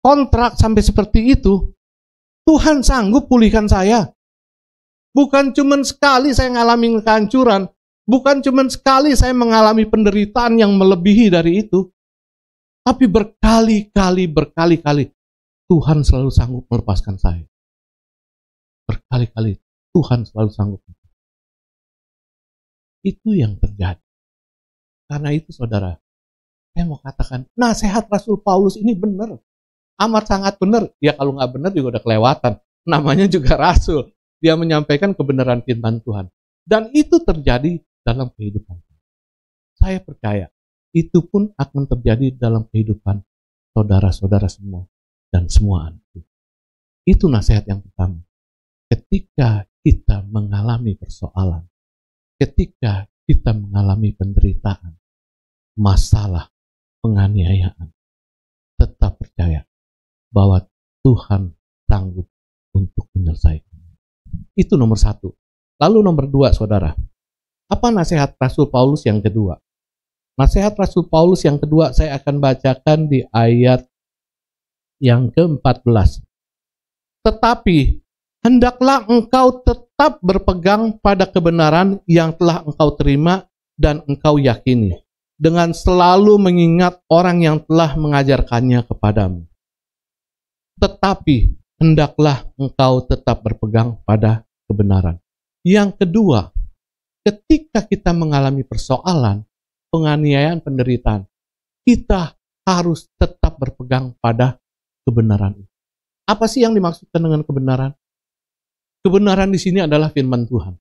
kontrak sampai seperti itu. Tuhan sanggup pulihkan saya. Bukan cuma sekali saya mengalami kehancuran, bukan cuma sekali saya mengalami penderitaan yang melebihi dari itu, tapi berkali-kali Tuhan selalu sanggup melepaskan saya. Berkali-kali Tuhan selalu sanggup. Itu yang terjadi. Karena itu saudara, saya mau katakan, nasihat Rasul Paulus ini benar. Amat sangat benar. Ya kalau nggak benar juga udah kelewatan. Namanya juga Rasul. Dia menyampaikan kebenaran firman Tuhan. Dan itu terjadi dalam kehidupan. Saya percaya, itu pun akan terjadi dalam kehidupan saudara-saudara semua. Dan semua anak. Itu nasihat yang pertama. Ketika kita mengalami persoalan, ketika kita mengalami penderitaan, masalah, penganiayaan, tetap percaya bahwa Tuhan sanggup untuk menyelesaikan. Itu nomor satu. Lalu nomor dua, saudara. Apa nasihat Rasul Paulus yang kedua? Nasihat Rasul Paulus yang kedua saya akan bacakan di ayat yang ke-14. Tetapi hendaklah engkau tetap berpegang pada kebenaran yang telah engkau terima dan engkau yakini, dengan selalu mengingat orang yang telah mengajarkannya kepadamu. Tetapi hendaklah engkau tetap berpegang pada kebenaran. Yang kedua, ketika kita mengalami persoalan, penganiayaan, penderitaan, kita harus tetap berpegang pada kebenaran. Apa sih yang dimaksudkan dengan kebenaran? Kebenaran di sini adalah firman Tuhan.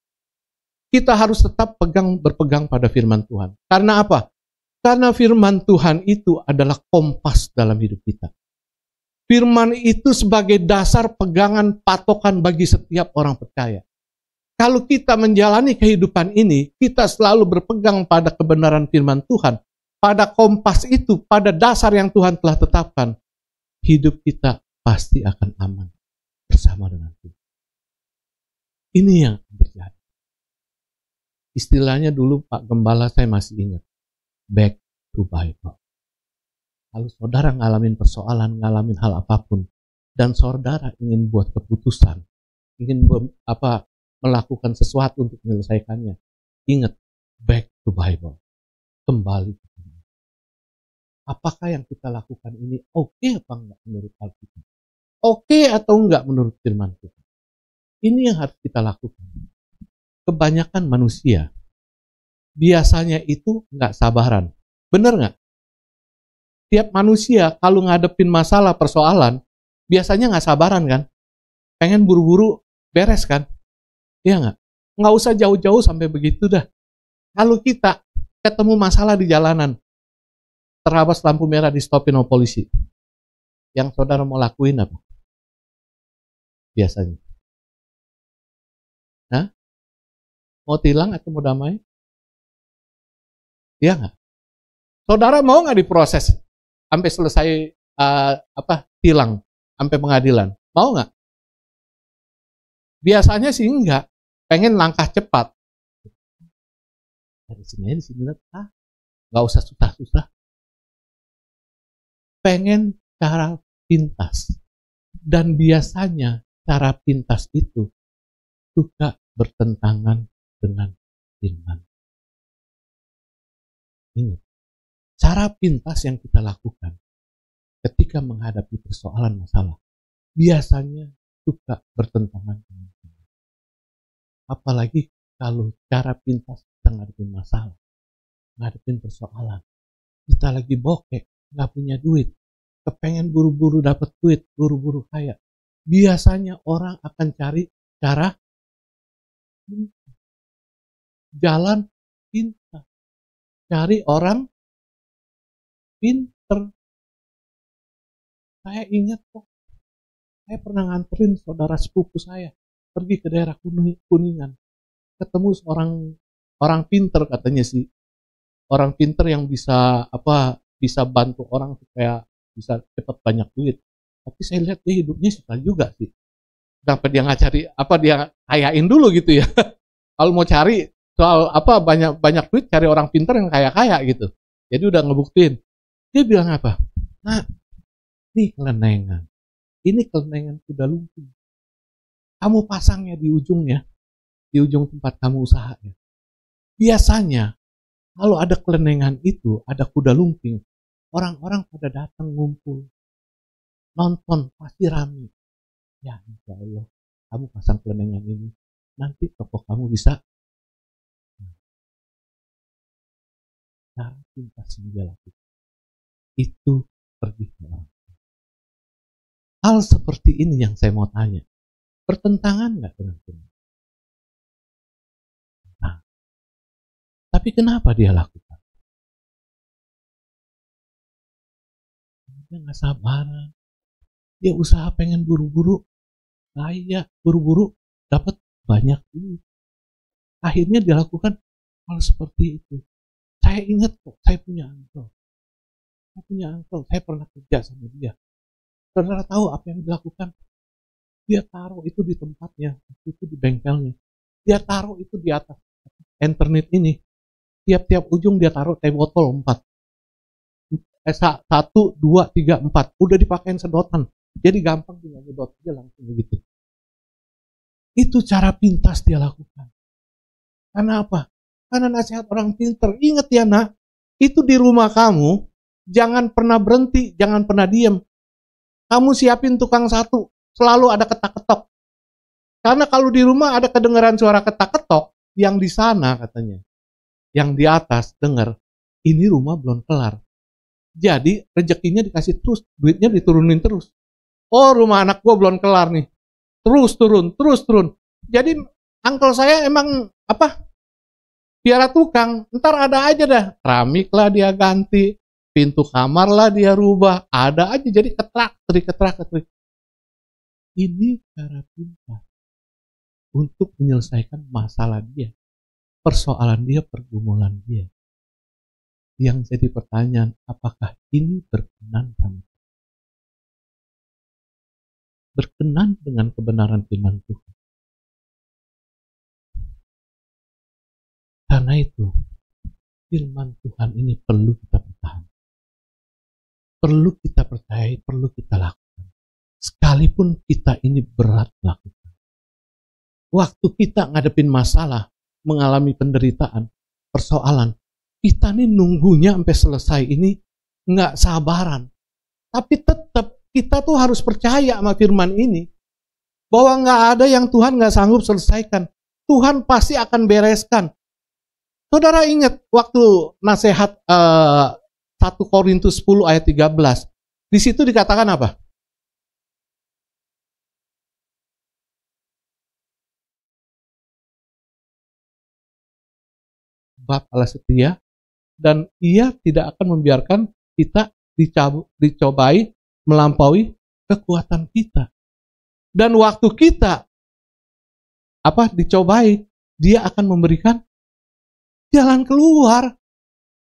Kita harus tetap berpegang pada firman Tuhan. Karena apa? Karena firman Tuhan itu adalah kompas dalam hidup kita. Firman itu sebagai dasar pegangan patokan bagi setiap orang percaya. Kalau kita menjalani kehidupan ini, kita selalu berpegang pada kebenaran firman Tuhan. Pada kompas itu, pada dasar yang Tuhan telah tetapkan, hidup kita pasti akan aman bersama dengan Tuhan. Ini yang terjadi. Istilahnya dulu Pak Gembala saya masih ingat. Back to Bible. Kalau saudara ngalamin persoalan, ngalamin hal apapun, dan saudara ingin buat keputusan, ingin melakukan sesuatu untuk menyelesaikannya, ingat, back to Bible. Kembali ke Tuhan. Apakah yang kita lakukan ini oke apa enggak menurut Alkitab? Oke atau enggak menurut firman Tuhan? Ini yang harus kita lakukan. Kebanyakan manusia biasanya itu enggak sabaran. Benar enggak? Tiap manusia kalau ngadepin masalah persoalan, biasanya nggak sabaran kan? Pengen buru-buru beres kan? Iya nggak? Nggak usah jauh-jauh sampai begitu dah. Kalau kita ketemu masalah di jalanan, terabas lampu merah di stopin oleh polisi, yang saudara mau lakuin apa? Biasanya. Hah? Mau tilang atau mau damai? Iya nggak? Saudara mau nggak diproses sampai selesai tilang, sampai pengadilan? Mau nggak? Biasanya sih enggak. Pengen langkah cepat. Dari sini nggak usah susah-susah. Pengen cara pintas. Dan biasanya cara pintas itu suka bertentangan dengan firman. Ingat. Cara pintas yang kita lakukan ketika menghadapi persoalan masalah biasanya suka bertentangan dengan Tuhan. Apalagi kalau cara pintas kita ngadepin masalah, ngadepin persoalan, kita lagi bokek, nggak punya duit, kepengen buru-buru dapat duit, buru-buru kaya. Biasanya orang akan cari cara jalan pintas, cari orang pinter. Saya ingat kok, saya pernah nganterin saudara sepupu saya pergi ke daerah Kuningan, ketemu seorang orang pinter, katanya sih orang pinter yang bisa bantu orang supaya bisa cepat banyak duit. Tapi saya lihat dia hidupnya susah juga sih. Sampai dia nggak cari dia kayain dulu gitu ya. Kalau mau cari soal banyak duit, cari orang pinter yang kaya gitu. Jadi udah ngebuktiin. Dia bilang apa? Nah, ini kelenengan. Ini kelenengan kuda lumping. Kamu pasangnya di ujungnya. di ujung tempat kamu usaha ya. Biasanya kalau ada kelenengan itu, ada kuda lumping, orang-orang pada datang ngumpul, nonton, pasti rame. Ya insya Allah, kamu pasang kelenengan ini, nanti toko kamu bisa. Cara pintas yang dia lakukan itu pergi ke orang. Hal seperti ini yang saya mau tanya, bertentangan nggak dengan Tuhan? Nah, tapi kenapa dia lakukan? Dia nggak sabaran, dia usaha pengen buru-buru, kaya, buru-buru dapat banyak duit. Akhirnya dia lakukan hal seperti itu. Saya ingat kok, saya punya uncle. Saya pernah kerja sama dia. Saudara tahu apa yang dilakukan? Dia taruh itu di tempatnya, itu di bengkelnya. Dia taruh itu di atas internet ini. Tiap-tiap ujung dia taruh teh botol 4. 1, 2, 3, 4. Udah dipakein sedotan. Jadi gampang tinggal nyedot aja langsung begitu. Itu cara pintas dia lakukan. Karena apa? Karena nasihat orang pintar. Ingat ya nak, itu di rumah kamu, jangan pernah berhenti, jangan pernah diam. Kamu siapin tukang satu, selalu ada ketak-ketok. Karena kalau di rumah ada kedengaran suara ketak-ketok, yang di sana katanya, yang di atas dengar, ini rumah belum kelar. Jadi rezekinya dikasih terus, duitnya diturunin terus. Oh rumah anak gua belum kelar nih, terus turun. Jadi uncle saya emang piara tukang, ntar ada aja dah, keramik lah dia ganti, pintu kamar lah dia rubah, ada aja jadi ketrak-ketrik. Ini cara pintar untuk menyelesaikan masalah dia, persoalan dia, pergumulan dia. Yang jadi pertanyaan, apakah ini berkenan sama? Berkenan dengan kebenaran firman Tuhan. Karena itu, firman Tuhan ini perlu kita pertahankan. Perlu kita percayai, perlu kita lakukan. Sekalipun kita ini berat lakukan. Waktu kita ngadepin masalah, mengalami penderitaan, persoalan, kita nih nunggunya sampai selesai ini nggak sabaran. Tapi tetap kita tuh harus percaya sama firman ini. Bahwa nggak ada yang Tuhan nggak sanggup selesaikan. Tuhan pasti akan bereskan. Saudara ingat waktu nasihat 1 Korintus 10 ayat 13. Di situ dikatakan apa? Bab Allah setia dan ia tidak akan membiarkan kita dicobai melampaui kekuatan kita. Dan waktu kita dicobai, dia akan memberikan jalan keluar.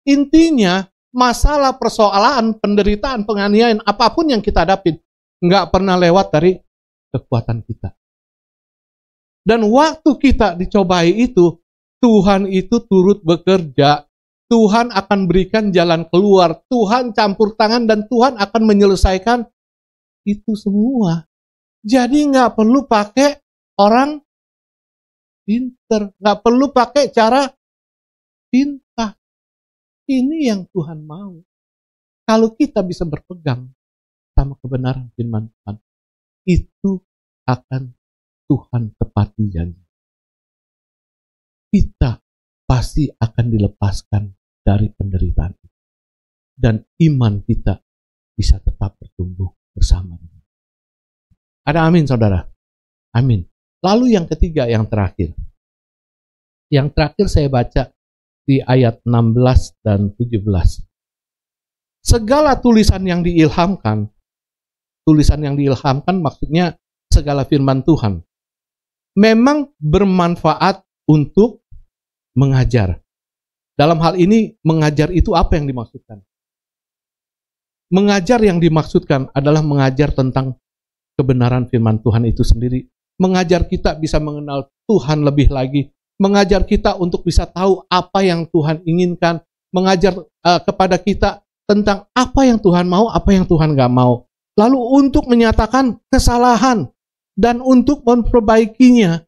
Intinya masalah, persoalan, penderitaan, penganiayaan, apapun yang kita hadapin, nggak pernah lewat dari kekuatan kita. Dan waktu kita dicobai itu, Tuhan itu turut bekerja. Tuhan akan berikan jalan keluar. Tuhan campur tangan dan Tuhan akan menyelesaikan itu semua. Jadi nggak perlu pakai orang pinter, nggak perlu pakai cara pintar. Ini yang Tuhan mau. Kalau kita bisa berpegang sama kebenaran firman Tuhan, itu akan Tuhan tepati janji. Kita pasti akan dilepaskan dari penderitaan itu. Dan iman kita bisa tetap bertumbuh bersama. Ada amin saudara? Amin. Lalu yang ketiga, yang terakhir. Yang terakhir saya baca di ayat 16 dan 17. Segala tulisan yang diilhamkan maksudnya segala firman Tuhan, memang bermanfaat untuk mengajar. Dalam hal ini, mengajar itu apa yang dimaksudkan? Mengajar yang dimaksudkan adalah mengajar tentang kebenaran firman Tuhan itu sendiri. Mengajar kita bisa mengenal Tuhan lebih lagi. Mengajar kita untuk bisa tahu apa yang Tuhan inginkan. Mengajar kepada kita tentang apa yang Tuhan mau, apa yang Tuhan gak mau. Lalu untuk menyatakan kesalahan dan untuk memperbaikinya.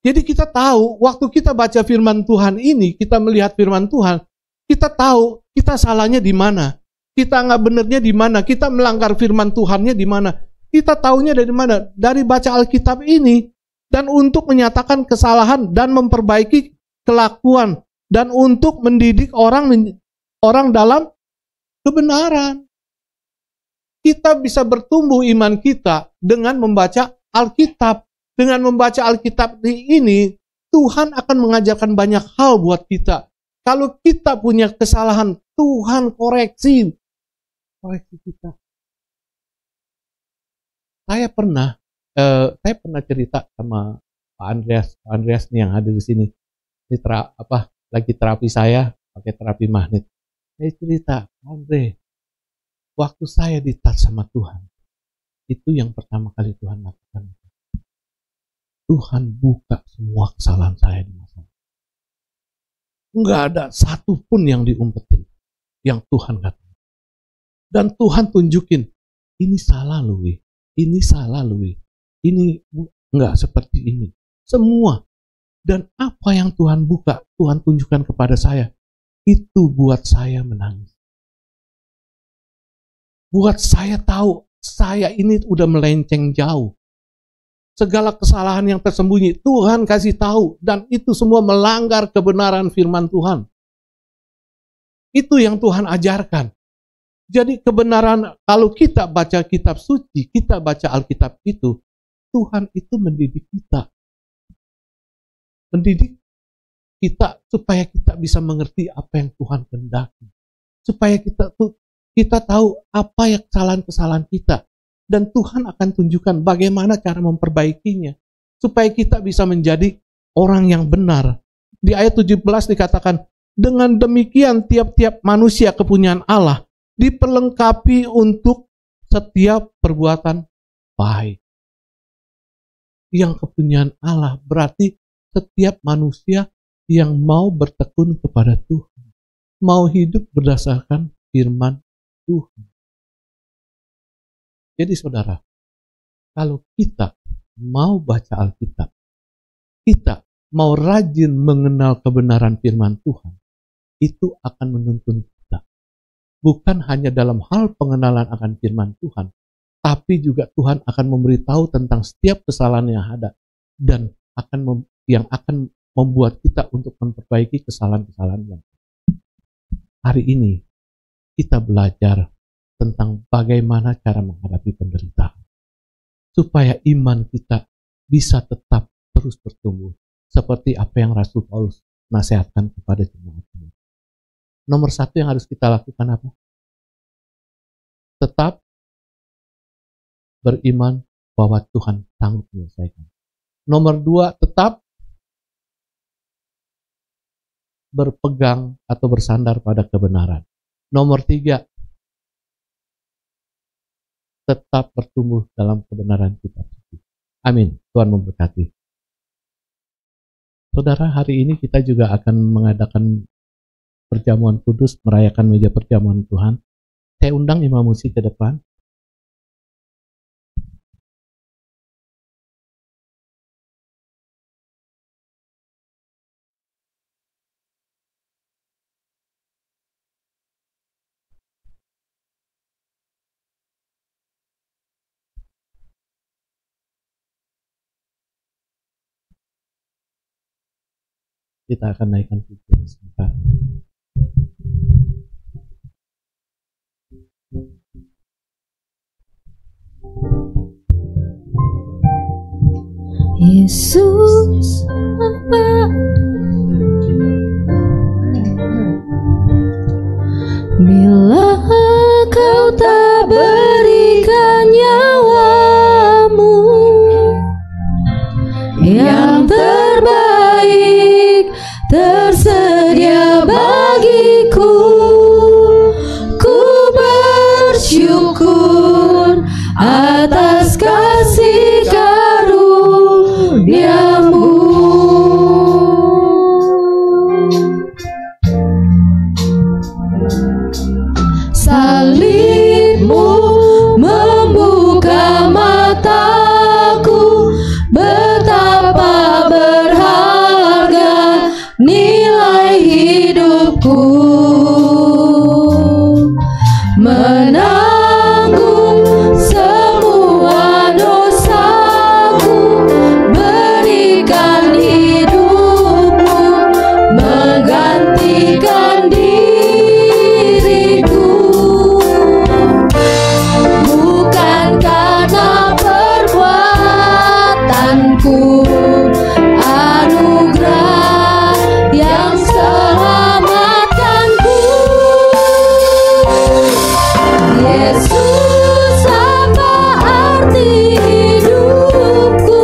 Jadi kita tahu, waktu kita baca firman Tuhan ini, kita melihat firman Tuhan, kita tahu kita salahnya di mana, kita nggak benernya di mana, kita melanggar firman Tuhannya di mana. Kita taunya dari mana? Dari baca Alkitab ini. Dan untuk menyatakan kesalahan dan memperbaiki kelakuan. Dan untuk mendidik orang dalam kebenaran. Kita bisa bertumbuh iman kita dengan membaca Alkitab. Dengan membaca Alkitab ini, Tuhan akan mengajarkan banyak hal buat kita. Kalau kita punya kesalahan, Tuhan koreksi kita. Saya pernah cerita sama Pak Andreas nih yang hadir di sini. Ini lagi terapi saya pakai terapi magnet. Saya cerita, Andre, waktu saya di-touch sama Tuhan, itu yang pertama kali Tuhan lakukan. Tuhan buka semua kesalahan saya di masa lalu. Enggak ada satu pun yang diumpetin, yang Tuhan katakan. Dan Tuhan tunjukin, ini salah lu, ini salah lu, ini enggak seperti ini. Semua. Dan apa yang Tuhan buka, Tuhan tunjukkan kepada saya, itu buat saya menangis. Buat saya tahu, saya ini udah melenceng jauh. Segala kesalahan yang tersembunyi, Tuhan kasih tahu. Dan itu semua melanggar kebenaran firman Tuhan. Itu yang Tuhan ajarkan. Jadi kebenaran, kalau kita baca kitab suci, kita baca Alkitab itu, Tuhan itu mendidik kita. Mendidik kita supaya kita bisa mengerti apa yang Tuhan kehendaki. Supaya kita tahu apa yang kesalahan-kesalahan kita. Dan Tuhan akan tunjukkan bagaimana cara memperbaikinya. Supaya kita bisa menjadi orang yang benar. Di ayat 17 dikatakan, dengan demikian tiap-tiap manusia kepunyaan Allah diperlengkapi untuk setiap perbuatan baik. Yang kepunyaan Allah berarti setiap manusia yang mau bertekun kepada Tuhan. Mau hidup berdasarkan firman Tuhan. Jadi saudara, kalau kita mau baca Alkitab, kita mau rajin mengenal kebenaran firman Tuhan, itu akan menuntun kita. Bukan hanya dalam hal pengenalan akan firman Tuhan, tapi juga Tuhan akan memberitahu tentang setiap kesalahan yang ada dan yang akan membuat kita untuk memperbaiki kesalahan-kesalahan yang ada. Hari ini kita belajar tentang bagaimana cara menghadapi penderitaan. Supaya iman kita bisa tetap terus bertumbuh. Seperti apa yang Rasul Paulus nasihatkan kepada jemaat. Nomor satu yang harus kita lakukan apa? Tetap beriman bahwa Tuhan sanggup menyelesaikan. Nomor dua, tetap berpegang atau bersandar pada kebenaran. Nomor tiga, tetap bertumbuh dalam kebenaran kitab suci. Amin. Tuhan memberkati. Saudara, hari ini kita juga akan mengadakan perjamuan kudus, merayakan meja perjamuan Tuhan. Saya undang imam musik ke depan. Kita akan naikkan pujian sebentar. Yesus, apa? Bila kau tak berikan nyawamu yang terbaik tersedia bagiku, ku bersyukur atas kasih karuniamu. Salibmu membuka Ku menanggung semua dosaku, berikan hidupmu menggantikan diriku. Bukan karena perbuatanku, anugerah yang selamatkanku. Yesus, apa arti hidupku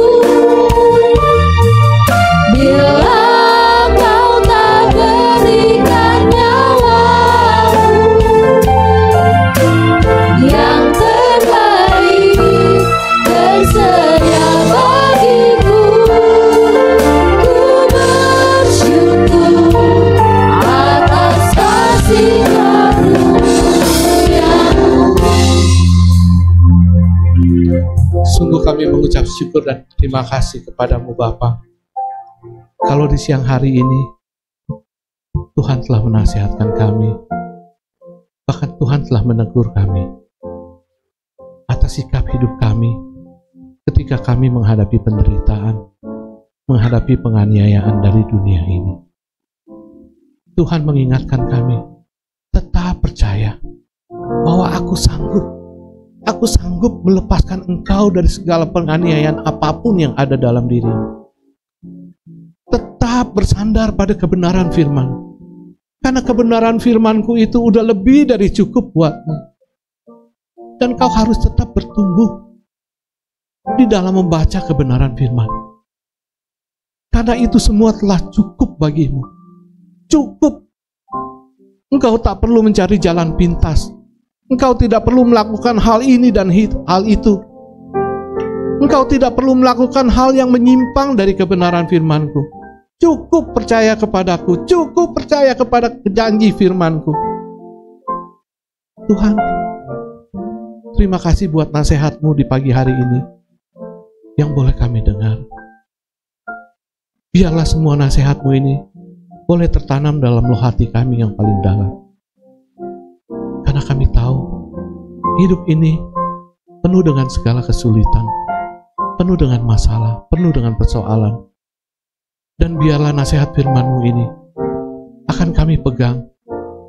bila Kau tak berikan nyawamu yang terbaik tersedia bagiku. Ku bersyukur atas kasih karunia-Mu. Sungguh kami mengucap syukur dan terima kasih kepadamu Bapa. Kalau di siang hari ini Tuhan telah menasihatkan kami, bahkan Tuhan telah menegur kami atas sikap hidup kami ketika kami menghadapi penderitaan, menghadapi penganiayaan dari dunia ini. Tuhan mengingatkan kami, tetap percaya bahwa aku sanggup melepaskan engkau dari segala penganiayaan apapun yang ada dalam dirimu. Tetap bersandar pada kebenaran firman, karena kebenaran firmanku itu udah lebih dari cukup buatmu. Dan kau harus tetap bertumbuh di dalam membaca kebenaran firman, karena itu semua telah cukup bagimu. Cukup. Engkau tak perlu mencari jalan pintas. Engkau tidak perlu melakukan hal ini dan hal itu. Engkau tidak perlu melakukan hal yang menyimpang dari kebenaran firman-Ku. Cukup percaya kepadaku, cukup percaya kepada janji firman-Ku. Tuhan, terima kasih buat nasihat-Mu di pagi hari ini yang boleh kami dengar. Biarlah semua nasihat-Mu ini boleh tertanam dalam loh hati kami yang paling dalam. Karena kami tahu hidup ini penuh dengan segala kesulitan, penuh dengan masalah, penuh dengan persoalan. Dan biarlah nasihat firman-Mu ini akan kami pegang,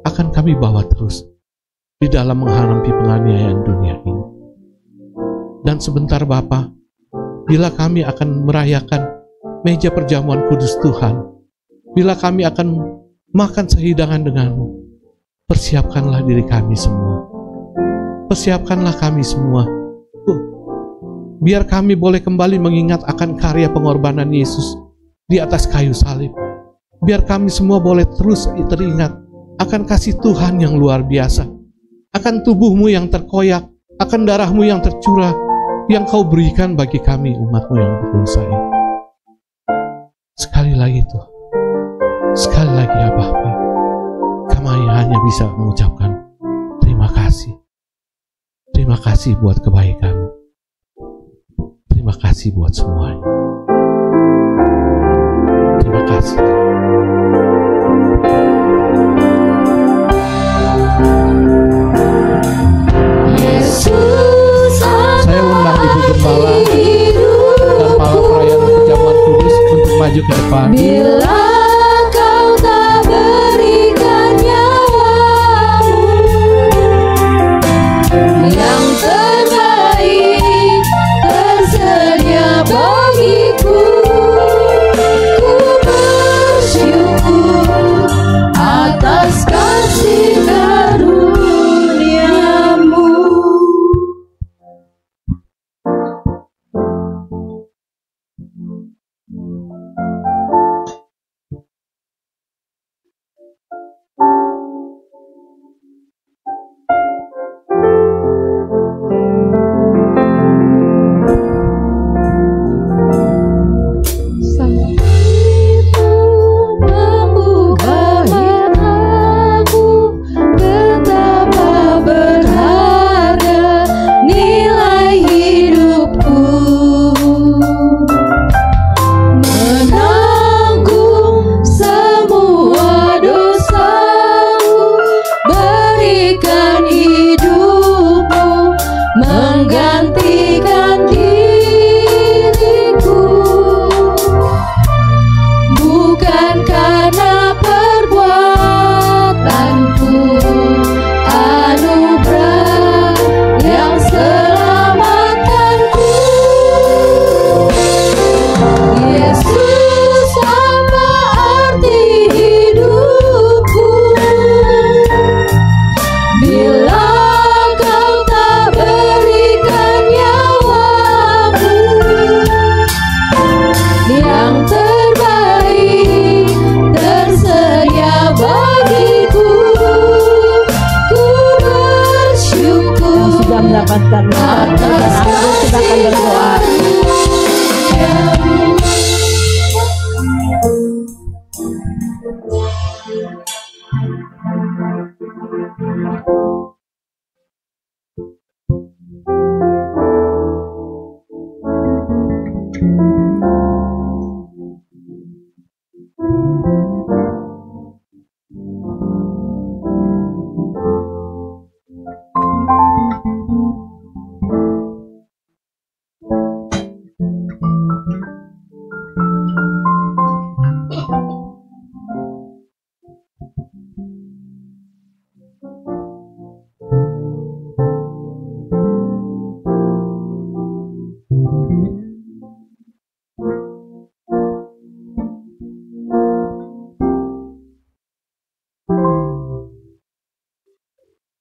akan kami bawa terus di dalam menghadapi penganiayaan dunia ini. Dan sebentar Bapa, bila kami akan merayakan meja perjamuan kudus Tuhan, bila kami akan makan sehidangan denganmu, persiapkanlah diri kami semua. Persiapkanlah kami semua. Biar kami boleh kembali mengingat akan karya pengorbanan Yesus di atas kayu salib. Biar kami semua boleh terus teringat akan kasih Tuhan yang luar biasa, akan tubuh-Mu yang terkoyak, akan darah-Mu yang tercurah, yang Kau berikan bagi kami umat-Mu yang berdosa ini. Sekali lagi Tuhan, sekali lagi ya Bapa, kami hanya bisa mengucapkan terima kasih. Terima kasih buat kebaikan-Mu. Terima kasih buat semuanya. Terima kasih. Yesus, Saya undang Ibu Gembala dan para perayaan perjamuan kudus untuk maju ke depan. bila Kau tak berikan nyawamu yang terbaik tersedia bagiku. Ku bersyukur atas kasih karunia-Mu.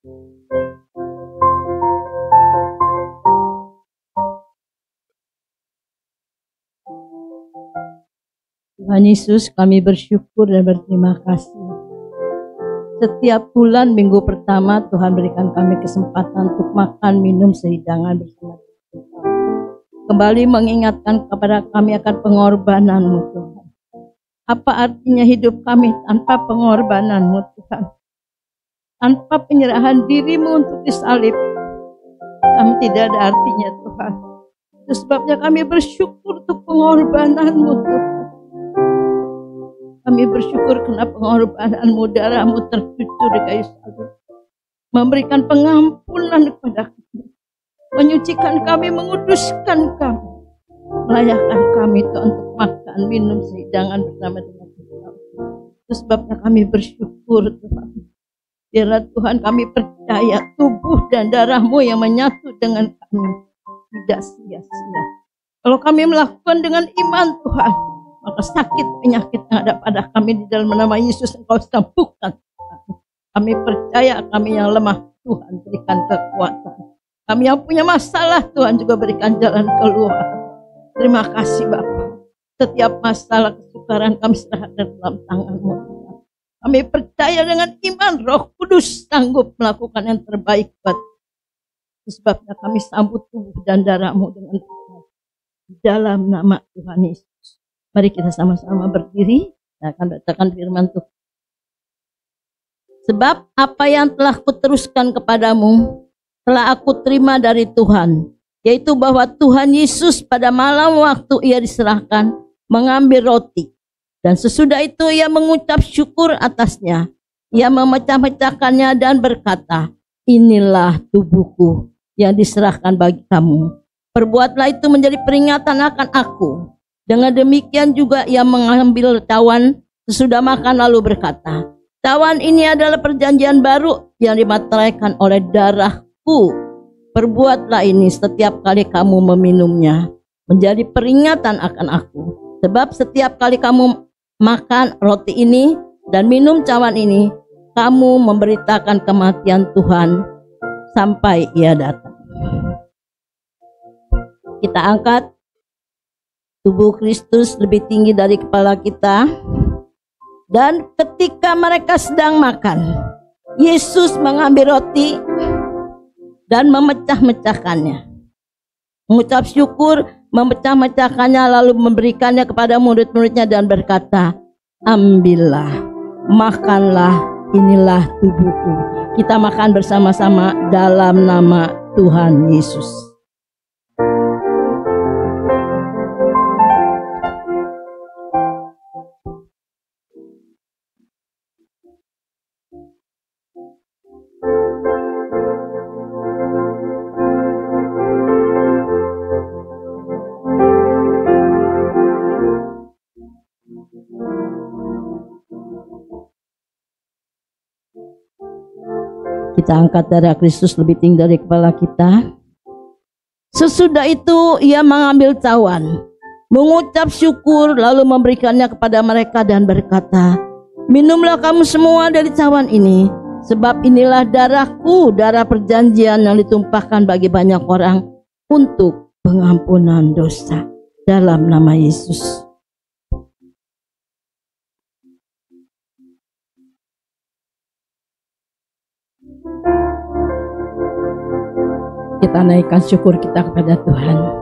Tuhan Yesus, kami bersyukur dan berterima kasih. Setiap bulan minggu pertama Tuhan berikan kami kesempatan untuk makan, minum, sehidangan bersama Tuhan. Kembali mengingatkan kepada kami akan pengorbanan-Mu Tuhan. Apa artinya hidup kami tanpa pengorbanan-Mu Tuhan? Tanpa penyerahan diri-Mu untuk disalib, kami tidak ada artinya Tuhan. Itu sebabnya kami bersyukur untuk pengorbanan-Mu Tuhan. Kami bersyukur karena pengorbanan-Mu, darah-Mu tercucur di kayu salib, memberikan pengampunan kepada kami, menyucikan kami, menguduskan kami, melayakkan kami Tuhan untuk makan, minum, sehidangan bersama dengan Tuhan. Itu sebabnya kami bersyukur Tuhan. Biarlah Tuhan kami percaya tubuh dan darah-Mu yang menyatu dengan kami tidak sia-sia. Kalau kami melakukan dengan iman Tuhan, maka sakit penyakit yang ada pada kami di dalam nama Yesus Engkau sembuhkan. Kami percaya kami yang lemah, Tuhan berikan kekuatan. Kami yang punya masalah, Tuhan juga berikan jalan keluar. Terima kasih Bapa. Setiap masalah kesukaran kami serahkan dalam tangan-Mu Tuhan. Kami percaya dengan iman Roh Kudus sanggup melakukan yang terbaik buat kami. Sebabnya kami sambut tubuh dan darah-Mu dengan Tuhan. Di dalam nama Tuhan Yesus. Mari kita sama-sama berdiri dan akan bacakan firman Tuhan. Sebab apa yang telah kuteruskan kepadamu telah aku terima dari Tuhan, yaitu bahwa Tuhan Yesus pada malam waktu ia diserahkan mengambil roti, dan sesudah itu ia mengucap syukur atasnya. Ia memecah-mecahkannya dan berkata, inilah tubuhku yang diserahkan bagi kamu. Perbuatlah itu menjadi peringatan akan aku. Dengan demikian juga ia mengambil cawan sesudah makan lalu berkata, cawan ini adalah perjanjian baru yang dimateraikan oleh darahku. Perbuatlah ini setiap kali kamu meminumnya menjadi peringatan akan aku. Sebab setiap kali kamu makan roti ini dan minum cawan ini, kamu memberitakan kematian Tuhan sampai ia datang. Kita angkat tubuh Kristus lebih tinggi dari kepala kita. Dan ketika mereka sedang makan, Yesus mengambil roti dan memecah-mecahkannya. Mengucap syukur, memecah-mecahkannya lalu memberikannya kepada murid-muridnya dan berkata, ambillah, makanlah, inilah tubuhku. Kita makan bersama-sama dalam nama Tuhan Yesus. Kita angkat darah Kristus lebih tinggi dari kepala kita. Sesudah itu ia mengambil cawan, mengucap syukur lalu memberikannya kepada mereka dan berkata, minumlah kamu semua dari cawan ini, sebab inilah darahku, darah perjanjian yang ditumpahkan bagi banyak orang untuk pengampunan dosa. Dalam nama Yesus. Kita naikkan syukur kita kepada Tuhan.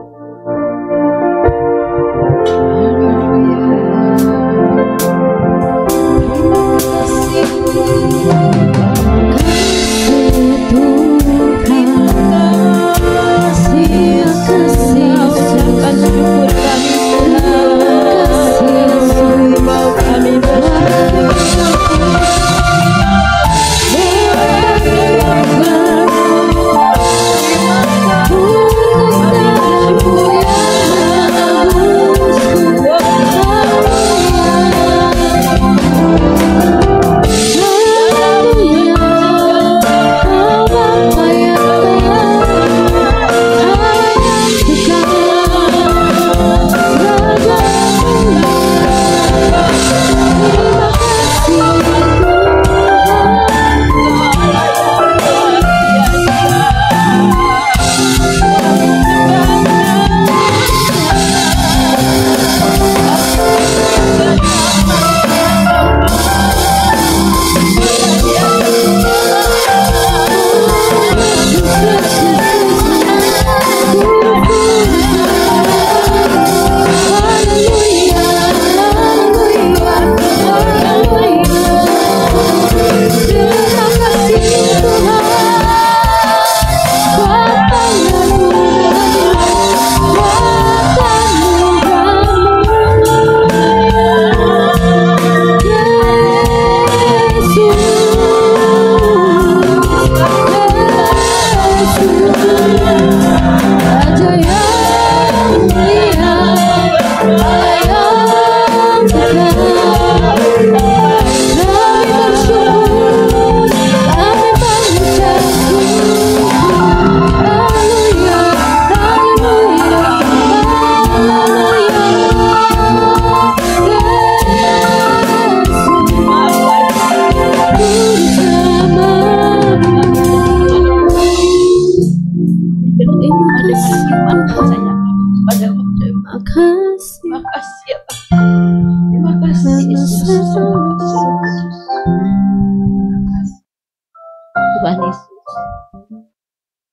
Tuhan Yesus.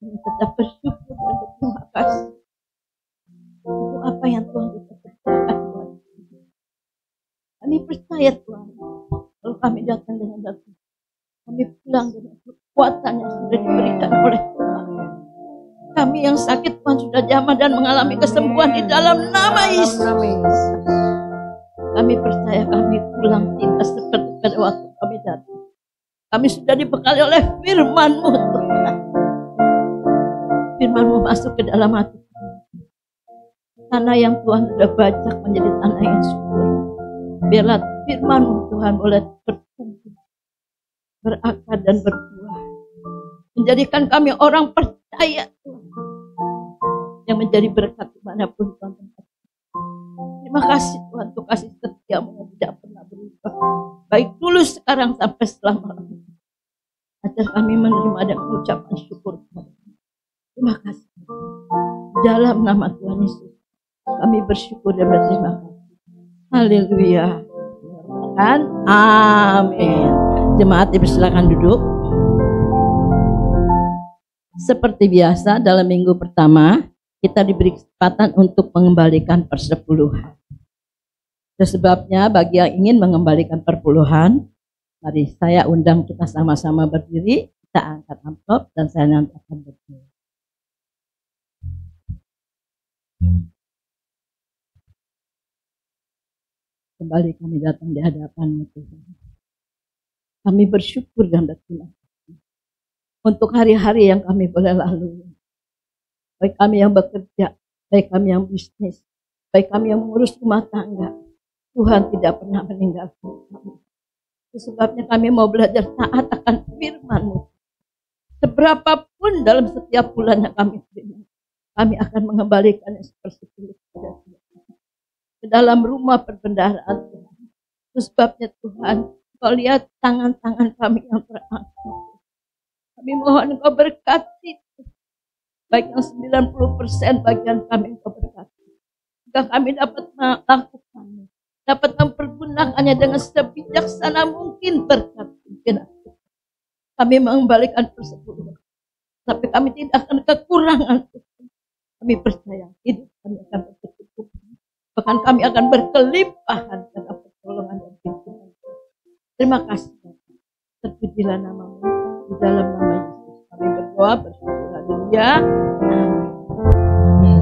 Kami tetap bersyukur dan berterima kasih untuk apa yang Tuhan kita kerjakan, Tuhan. Kami percaya, Tuhan, kalau kami datang dengan datang, kami pulang dengan kekuatan yang sudah diberikan oleh Tuhan. Kami yang sakit, Tuhan, sudah jamah dan mengalami kesembuhan di dalam nama Yesus. Kami percaya kami pulang tidak seperti pada waktu kami datang. Kami sudah dibekali oleh firman-Mu, Tuhan. Firman-Mu masuk ke dalam hati kami. Tanah yang Tuhan sudah bajak menjadi tanah yang subur. Biarlah firman-Mu, Tuhan, boleh bertumbuh, berakar dan berbuah. Menjadikan kami orang percaya, Tuhan, yang menjadi berkat dimanapun Tuhan tempat. Terima kasih, Tuhan, untuk kasih setia-Mu yang tidak pernah berubah. Baik dulu, sekarang, sampai selama-lamanya. Ajar kami menerima dan mengucapkan syukur kepada Tuhan. Terima kasih. Dalam nama Tuhan Yesus, kami bersyukur dan berterima kasih. Haleluya. Amin. Jemaat dipersilakan duduk. Seperti biasa, dalam minggu pertama kita diberi kesempatan untuk mengembalikan persepuluhan. Sebabnya bagi yang ingin mengembalikan perpuluhan, mari saya undang kita sama-sama berdiri, kita angkat amplop dan saya nanti akan berdiri. Kembali kami datang di hadapan-Mu, Tuhan. Kami bersyukur dan berterima kasih untuk hari-hari yang kami boleh lalui. Baik kami yang bekerja, baik kami yang bisnis, baik kami yang mengurus rumah tangga, Tuhan tidak pernah meninggalkan kami. Sebabnya kami mau belajar taat akan firman-Mu. Seberapapun dalam setiap bulan yang kami terima, kami akan mengembalikan yang sepersepuluh kepada Tuhan. Ke dalam rumah perbendaharaan Tuhan. Sebabnya Tuhan, Kau lihat tangan-tangan kami yang terangkat. Kami mohon Engkau berkati. Baik yang 90% bagian kami Engkau berkati. Jika kami dapat melakukannya, dapat mempergunakannya dengan sebijaksana mungkin berkat pimpinan. Kami mengembalikan persepuluhan. Tapi kami tidak akan kekurangan. Kami percaya hidup kami akan berkecukupan. Bahkan kami akan berkelimpahan karena pertolongan dan pimpinan. Terima kasih. Terpujilah nama-Mu. Di dalam nama Yesus kami berdoa bersyukur. Haleluya. Amin.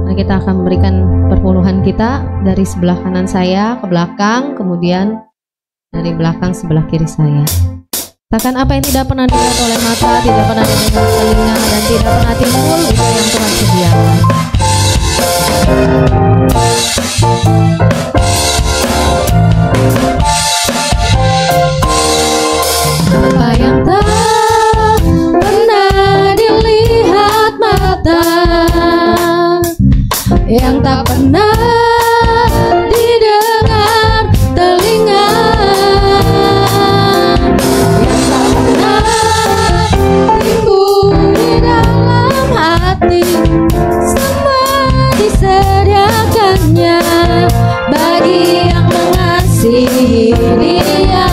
Nah, kita akan memberikan perpuluhan kita dari sebelah kanan saya ke belakang, kemudian dari belakang sebelah kiri saya. Katakan apa yang tidak pernah dilihat oleh mata, tidak pernah didengar telinga, dan tidak pernah timbul itu yang Tuhan sediakan. Apa yang tak pernah dilihat mata, yang tak pernah didengar telinga, yang tak pernah timbul di dalam hati, semua disediakannya bagi yang mengasihi Dia.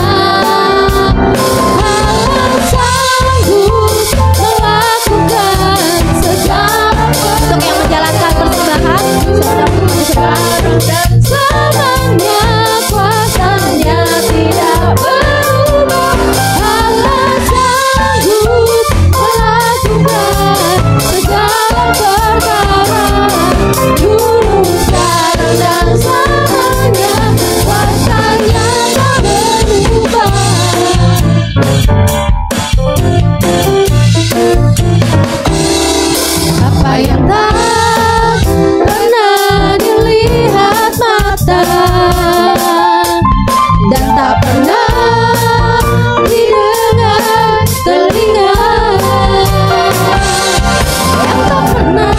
Dan selamanya kuasanya tidak berubah. Allah sanggup melakukan segala perkara, dulu, sekarang, dan selamanya kuasanya tak berubah. Apa yang tak dan tak pernah didengar telinga, yang tak pernah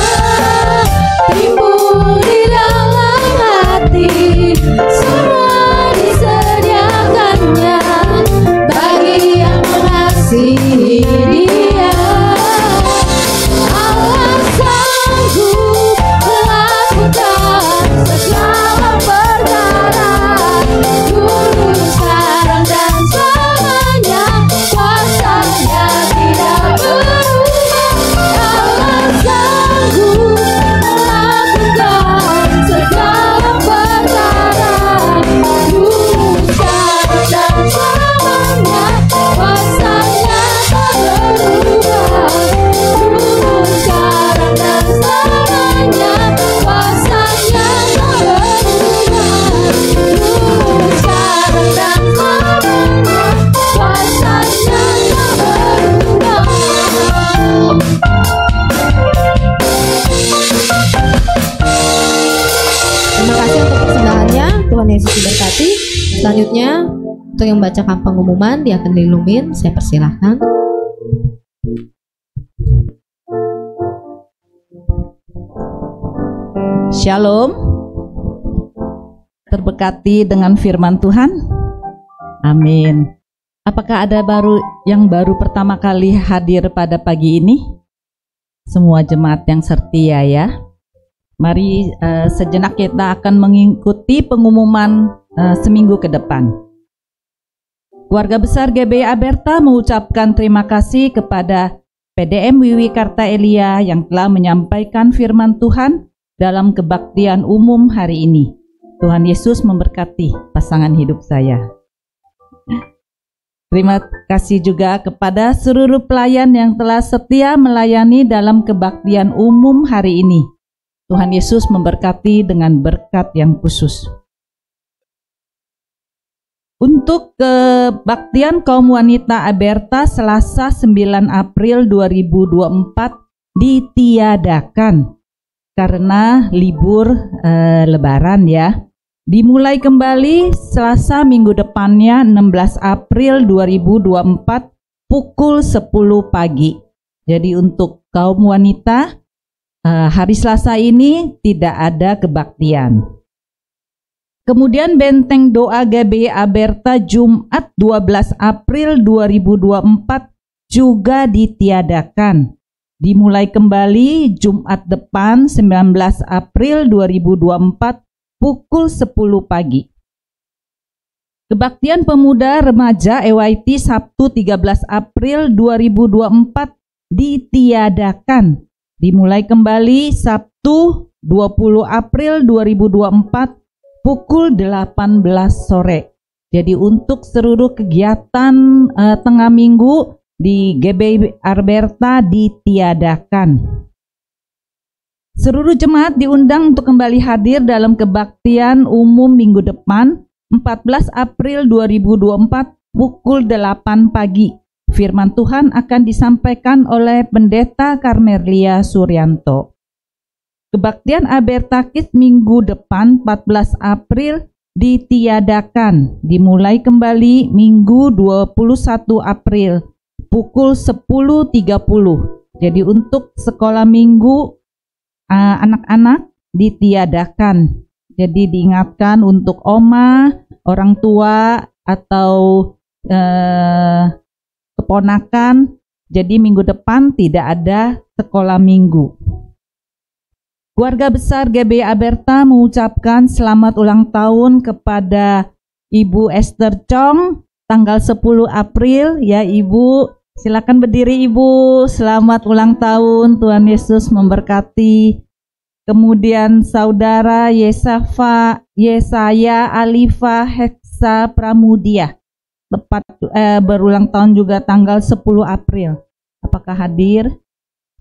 timbul di dalam hati, semua disediakannya bagi yang Yesus diberkati. Selanjutnya untuk yang membacakan pengumuman Diaken Lilumin, saya persilahkan. Shalom. Terberkati dengan firman Tuhan. Amin. Apakah ada yang baru pertama kali hadir pada pagi ini? Semua jemaat yang setia ya. Mari sejenak kita akan mengikuti pengumuman seminggu ke depan. Keluarga besar GBI Aberta mengucapkan terima kasih kepada PDM Wiwi Karta Elia yang telah menyampaikan firman Tuhan dalam kebaktian umum hari ini. Tuhan Yesus memberkati pasangan hidup saya. Terima kasih juga kepada seluruh pelayan yang telah setia melayani dalam kebaktian umum hari ini. Tuhan Yesus memberkati dengan berkat yang khusus. Untuk kebaktian kaum wanita Aberta Selasa 9 April 2024 ditiadakan karena libur Lebaran ya. Dimulai kembali Selasa minggu depannya 16 April 2024 pukul 10 pagi. Jadi untuk kaum wanita hari Selasa ini tidak ada kebaktian. Kemudian benteng doa GBI Aberta Jumat 12 April 2024 juga ditiadakan. Dimulai kembali Jumat depan 19 April 2024 pukul 10 pagi. Kebaktian Pemuda Remaja EYT Sabtu 13 April 2024 ditiadakan. Dimulai kembali Sabtu 20 April 2024 pukul 18 sore. Jadi untuk seluruh kegiatan tengah minggu di GBI Aberta ditiadakan. Seluruh jemaat diundang untuk kembali hadir dalam kebaktian umum minggu depan 14 April 2024 pukul 8 pagi. Firman Tuhan akan disampaikan oleh Pendeta Karmelia Suryanto. Kebaktian Aberta Kids minggu depan 14 April ditiadakan. Dimulai kembali Minggu 21 April pukul 10.30. Jadi untuk sekolah minggu anak-anak ditiadakan. Jadi diingatkan untuk oma, orang tua atau keponakan. Jadi minggu depan tidak ada sekolah minggu. Keluarga besar GBI Aberta mengucapkan selamat ulang tahun kepada Ibu Esther Chong tanggal 10 April ya Ibu. Silakan berdiri Ibu, selamat ulang tahun, Tuhan Yesus memberkati. Kemudian Saudara Yesaya Alifa Heksa Pramudia, tepat berulang tahun juga tanggal 10 April. Apakah hadir?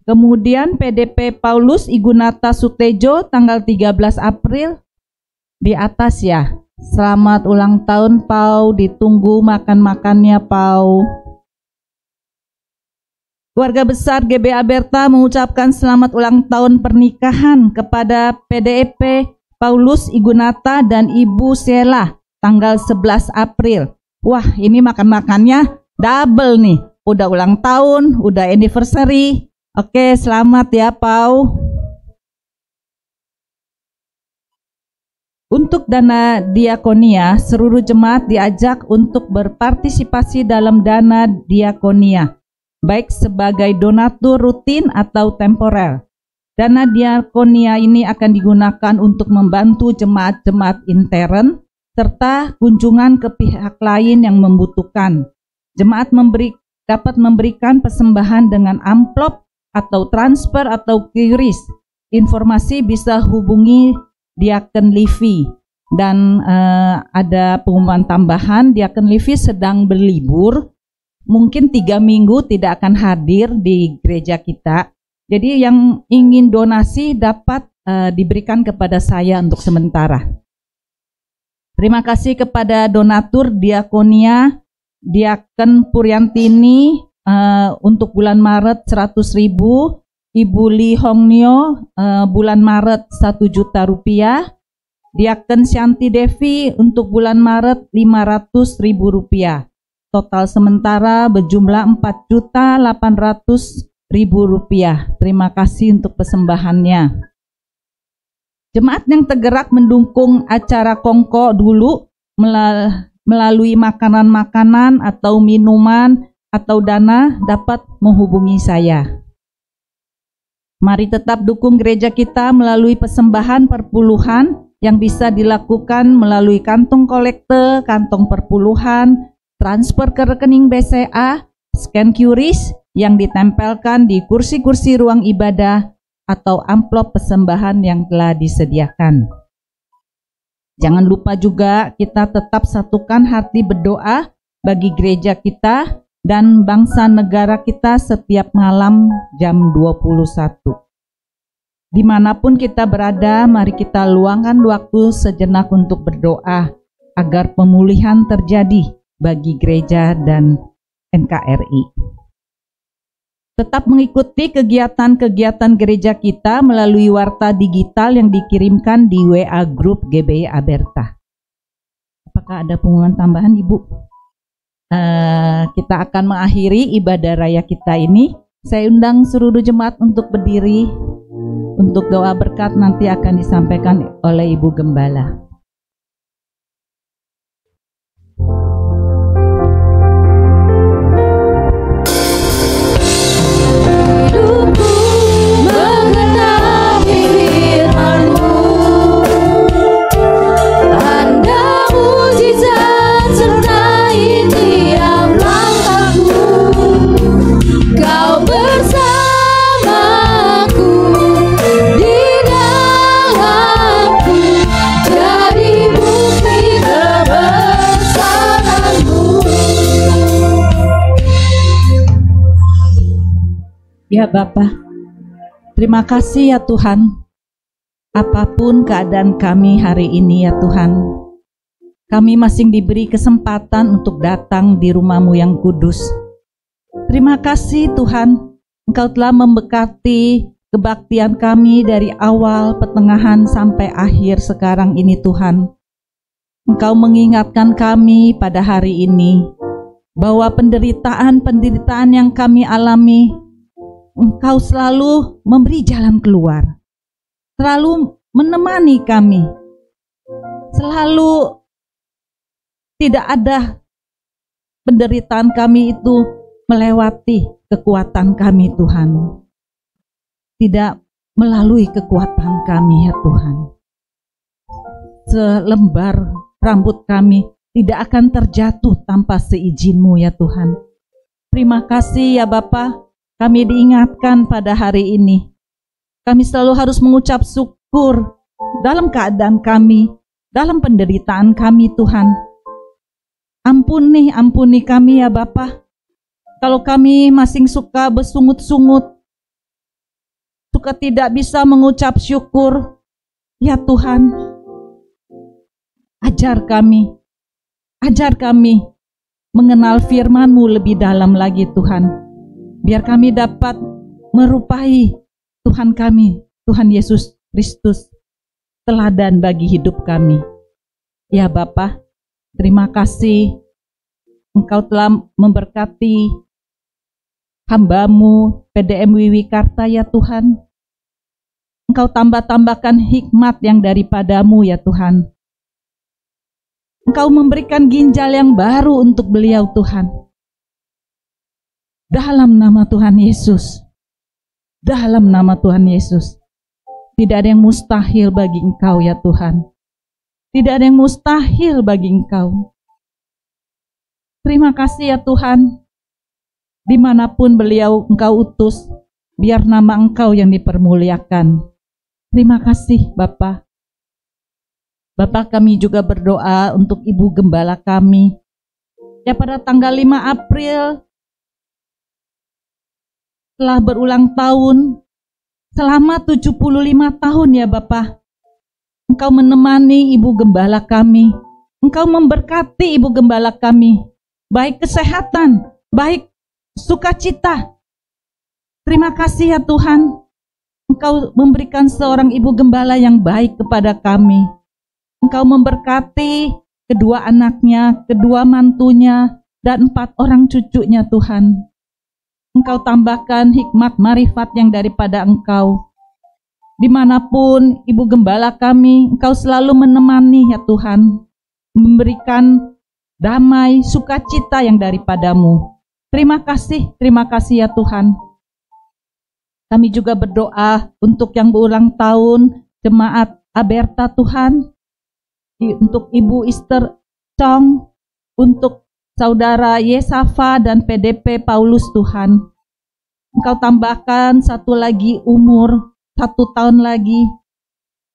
Kemudian PDP Paulus Igunata Sutejo tanggal 13 April, di atas ya. Selamat ulang tahun Pau, ditunggu makan-makannya Pau. Keluarga besar GBI Aberta mengucapkan selamat ulang tahun pernikahan kepada PDP Paulus Igunata dan Ibu Sela tanggal 11 April. Wah, ini makan-makannya double nih. Udah ulang tahun, udah anniversary. Oke, selamat ya Pau. Untuk dana diakonia, seluruh jemaat diajak untuk berpartisipasi dalam dana diakonia, baik sebagai donatur rutin atau temporer. Dana diakonia ini akan digunakan untuk membantu jemaat-jemaat intern serta kunjungan ke pihak lain yang membutuhkan. Jemaat dapat memberikan persembahan dengan amplop atau transfer atau QRIS. Informasi bisa hubungi Diaken Livi. Dan ada pengumuman tambahan, Diaken Livi sedang berlibur. Mungkin 3 minggu tidak akan hadir di gereja kita. Jadi yang ingin donasi dapat diberikan kepada saya untuk sementara. Terima kasih kepada donatur diakonia Diaken Puryantini untuk bulan Maret 100.000, Ibu Li Hongnyo bulan Maret 1 juta rupiah, Diaken Syanti Devi untuk bulan Maret Rp500.000. Total sementara berjumlah Rp4.800.000. Terima kasih untuk persembahannya. Jemaat yang tergerak mendukung acara Kongko dulu melalui makanan-makanan atau minuman atau dana dapat menghubungi saya. Mari tetap dukung gereja kita melalui persembahan perpuluhan yang bisa dilakukan melalui kantong kolekte, kantong perpuluhan, transfer ke rekening BCA, scan QRIS yang ditempelkan di kursi-kursi ruang ibadah, atau amplop persembahan yang telah disediakan. Jangan lupa juga kita tetap satukan hati berdoa bagi gereja kita dan bangsa negara kita setiap malam jam 21. Dimanapun kita berada, mari kita luangkan waktu sejenak untuk berdoa agar pemulihan terjadi bagi gereja dan NKRI. Tetap mengikuti kegiatan-kegiatan gereja kita melalui warta digital yang dikirimkan di WA Group GBI Aberta. Apakah ada pengumuman tambahan, Ibu? Kita akan mengakhiri ibadah raya kita ini. Saya undang seluruh jemaat untuk berdiri. Untuk doa berkat nanti akan disampaikan oleh Ibu Gembala. Ya Bapa, terima kasih ya Tuhan. Apapun keadaan kami hari ini ya Tuhan, kami masih diberi kesempatan untuk datang di rumah-Mu yang kudus. Terima kasih Tuhan, Engkau telah memberkati kebaktian kami dari awal, pertengahan sampai akhir sekarang ini Tuhan. Engkau mengingatkan kami pada hari ini bahwa penderitaan yang kami alami, Engkau selalu memberi jalan keluar, selalu menemani kami, selalu tidak ada penderitaan kami itu melewati kekuatan kami Tuhan, tidak melalui kekuatan kami ya Tuhan. Selembar rambut kami tidak akan terjatuh tanpa seizin-Mu ya Tuhan. Terima kasih ya Bapa. Kami diingatkan pada hari ini, kami selalu harus mengucap syukur dalam keadaan kami, dalam penderitaan kami Tuhan. Ampuni kami ya Bapa. Kalau kami masih suka bersungut-sungut, suka tidak bisa mengucap syukur, ya Tuhan, ajar kami mengenal firman-Mu lebih dalam lagi Tuhan. Biar kami dapat merupai Tuhan kami, Tuhan Yesus Kristus, teladan bagi hidup kami. Ya Bapa, terima kasih Engkau telah memberkati hamba-Mu PDM Wiwi Karta ya Tuhan. Engkau tambahkan hikmat yang daripada-Mu ya Tuhan. Engkau memberikan ginjal yang baru untuk beliau Tuhan. Dalam nama Tuhan Yesus, dalam nama Tuhan Yesus, tidak ada yang mustahil bagi Engkau ya Tuhan. Tidak ada yang mustahil bagi Engkau. Terima kasih ya Tuhan. Dimanapun beliau Engkau utus, biar nama Engkau yang dipermuliakan. Terima kasih Bapa. Bapa, kami juga berdoa untuk Ibu Gembala kami. Ya pada tanggal 5 April, telah berulang tahun, selama 75 tahun ya Bapa. Engkau menemani Ibu Gembala kami. Engkau memberkati Ibu Gembala kami. Baik kesehatan, baik sukacita. Terima kasih ya Tuhan. Engkau memberikan seorang Ibu Gembala yang baik kepada kami. Engkau memberkati kedua anaknya, kedua mantunya, dan 4 orang cucunya Tuhan. Engkau tambahkan hikmat marifat yang daripada Engkau. Dimanapun Ibu Gembala kami, Engkau selalu menemani ya Tuhan, memberikan damai, sukacita yang daripadamu. Terima kasih ya Tuhan. Kami juga berdoa untuk yang berulang tahun, Jemaat Aberta Tuhan, untuk Ibu Esther Chong, untuk Saudara Yesafa dan PDP Paulus Tuhan. Engkau tambahkan 1 lagi umur, 1 tahun lagi.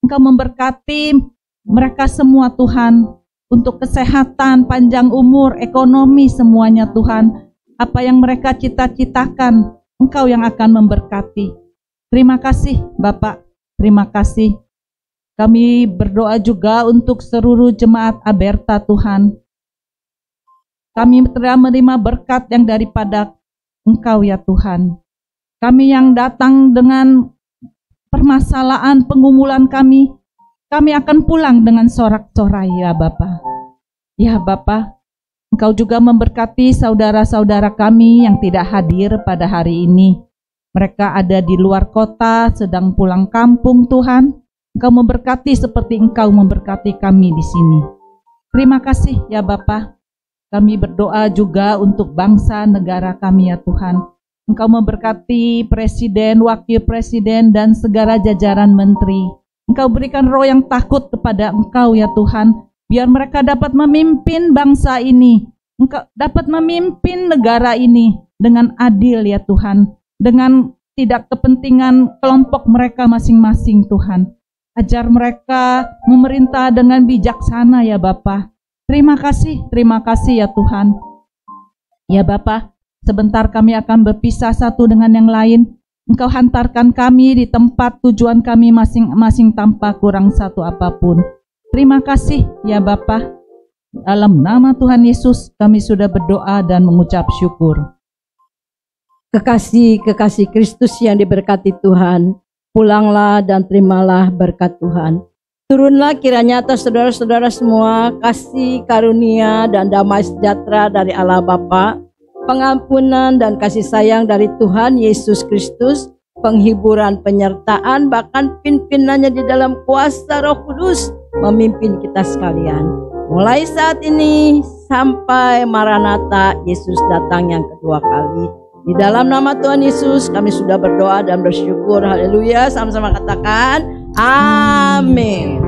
Engkau memberkati mereka semua Tuhan, untuk kesehatan, panjang umur, ekonomi semuanya Tuhan. Apa yang mereka cita-citakan, Engkau yang akan memberkati. Terima kasih Bapak, terima kasih. Kami berdoa juga untuk seluruh jemaat Aberta Tuhan. Kami telah menerima berkat yang daripada Engkau ya Tuhan. Kami yang datang dengan permasalahan pengumulan kami akan pulang dengan sorak-sorai ya Bapa. Ya Bapa, Engkau juga memberkati saudara-saudara kami yang tidak hadir pada hari ini. Mereka ada di luar kota, sedang pulang kampung Tuhan. Engkau memberkati seperti Engkau memberkati kami di sini. Terima kasih ya Bapa. Kami berdoa juga untuk bangsa negara kami ya Tuhan. Engkau memberkati presiden, wakil presiden, dan segala jajaran menteri. Engkau berikan roh yang takut kepada Engkau ya Tuhan, biar mereka dapat memimpin bangsa ini. Engkau dapat memimpin negara ini dengan adil ya Tuhan, dengan tidak kepentingan kelompok mereka masing-masing Tuhan. Ajar mereka memerintah dengan bijaksana ya Bapa. Terima kasih ya Tuhan. Ya Bapa, sebentar kami akan berpisah satu dengan yang lain. Engkau hantarkan kami di tempat tujuan kami masing-masing tanpa kurang satu apapun. Terima kasih ya Bapa. Dalam nama Tuhan Yesus kami sudah berdoa dan mengucap syukur. Kekasih Kristus yang diberkati Tuhan, pulanglah dan terimalah berkat Tuhan. Turunlah kiranya atas saudara-saudara semua kasih karunia dan damai sejahtera dari Allah Bapa, pengampunan dan kasih sayang dari Tuhan Yesus Kristus, penghiburan, penyertaan, bahkan pimpinannya di dalam kuasa Roh Kudus memimpin kita sekalian. Mulai saat ini sampai Maranatha, Yesus datang yang kedua kali. Di dalam nama Tuhan Yesus kami sudah berdoa dan bersyukur. Haleluya. Sama-sama katakan amin.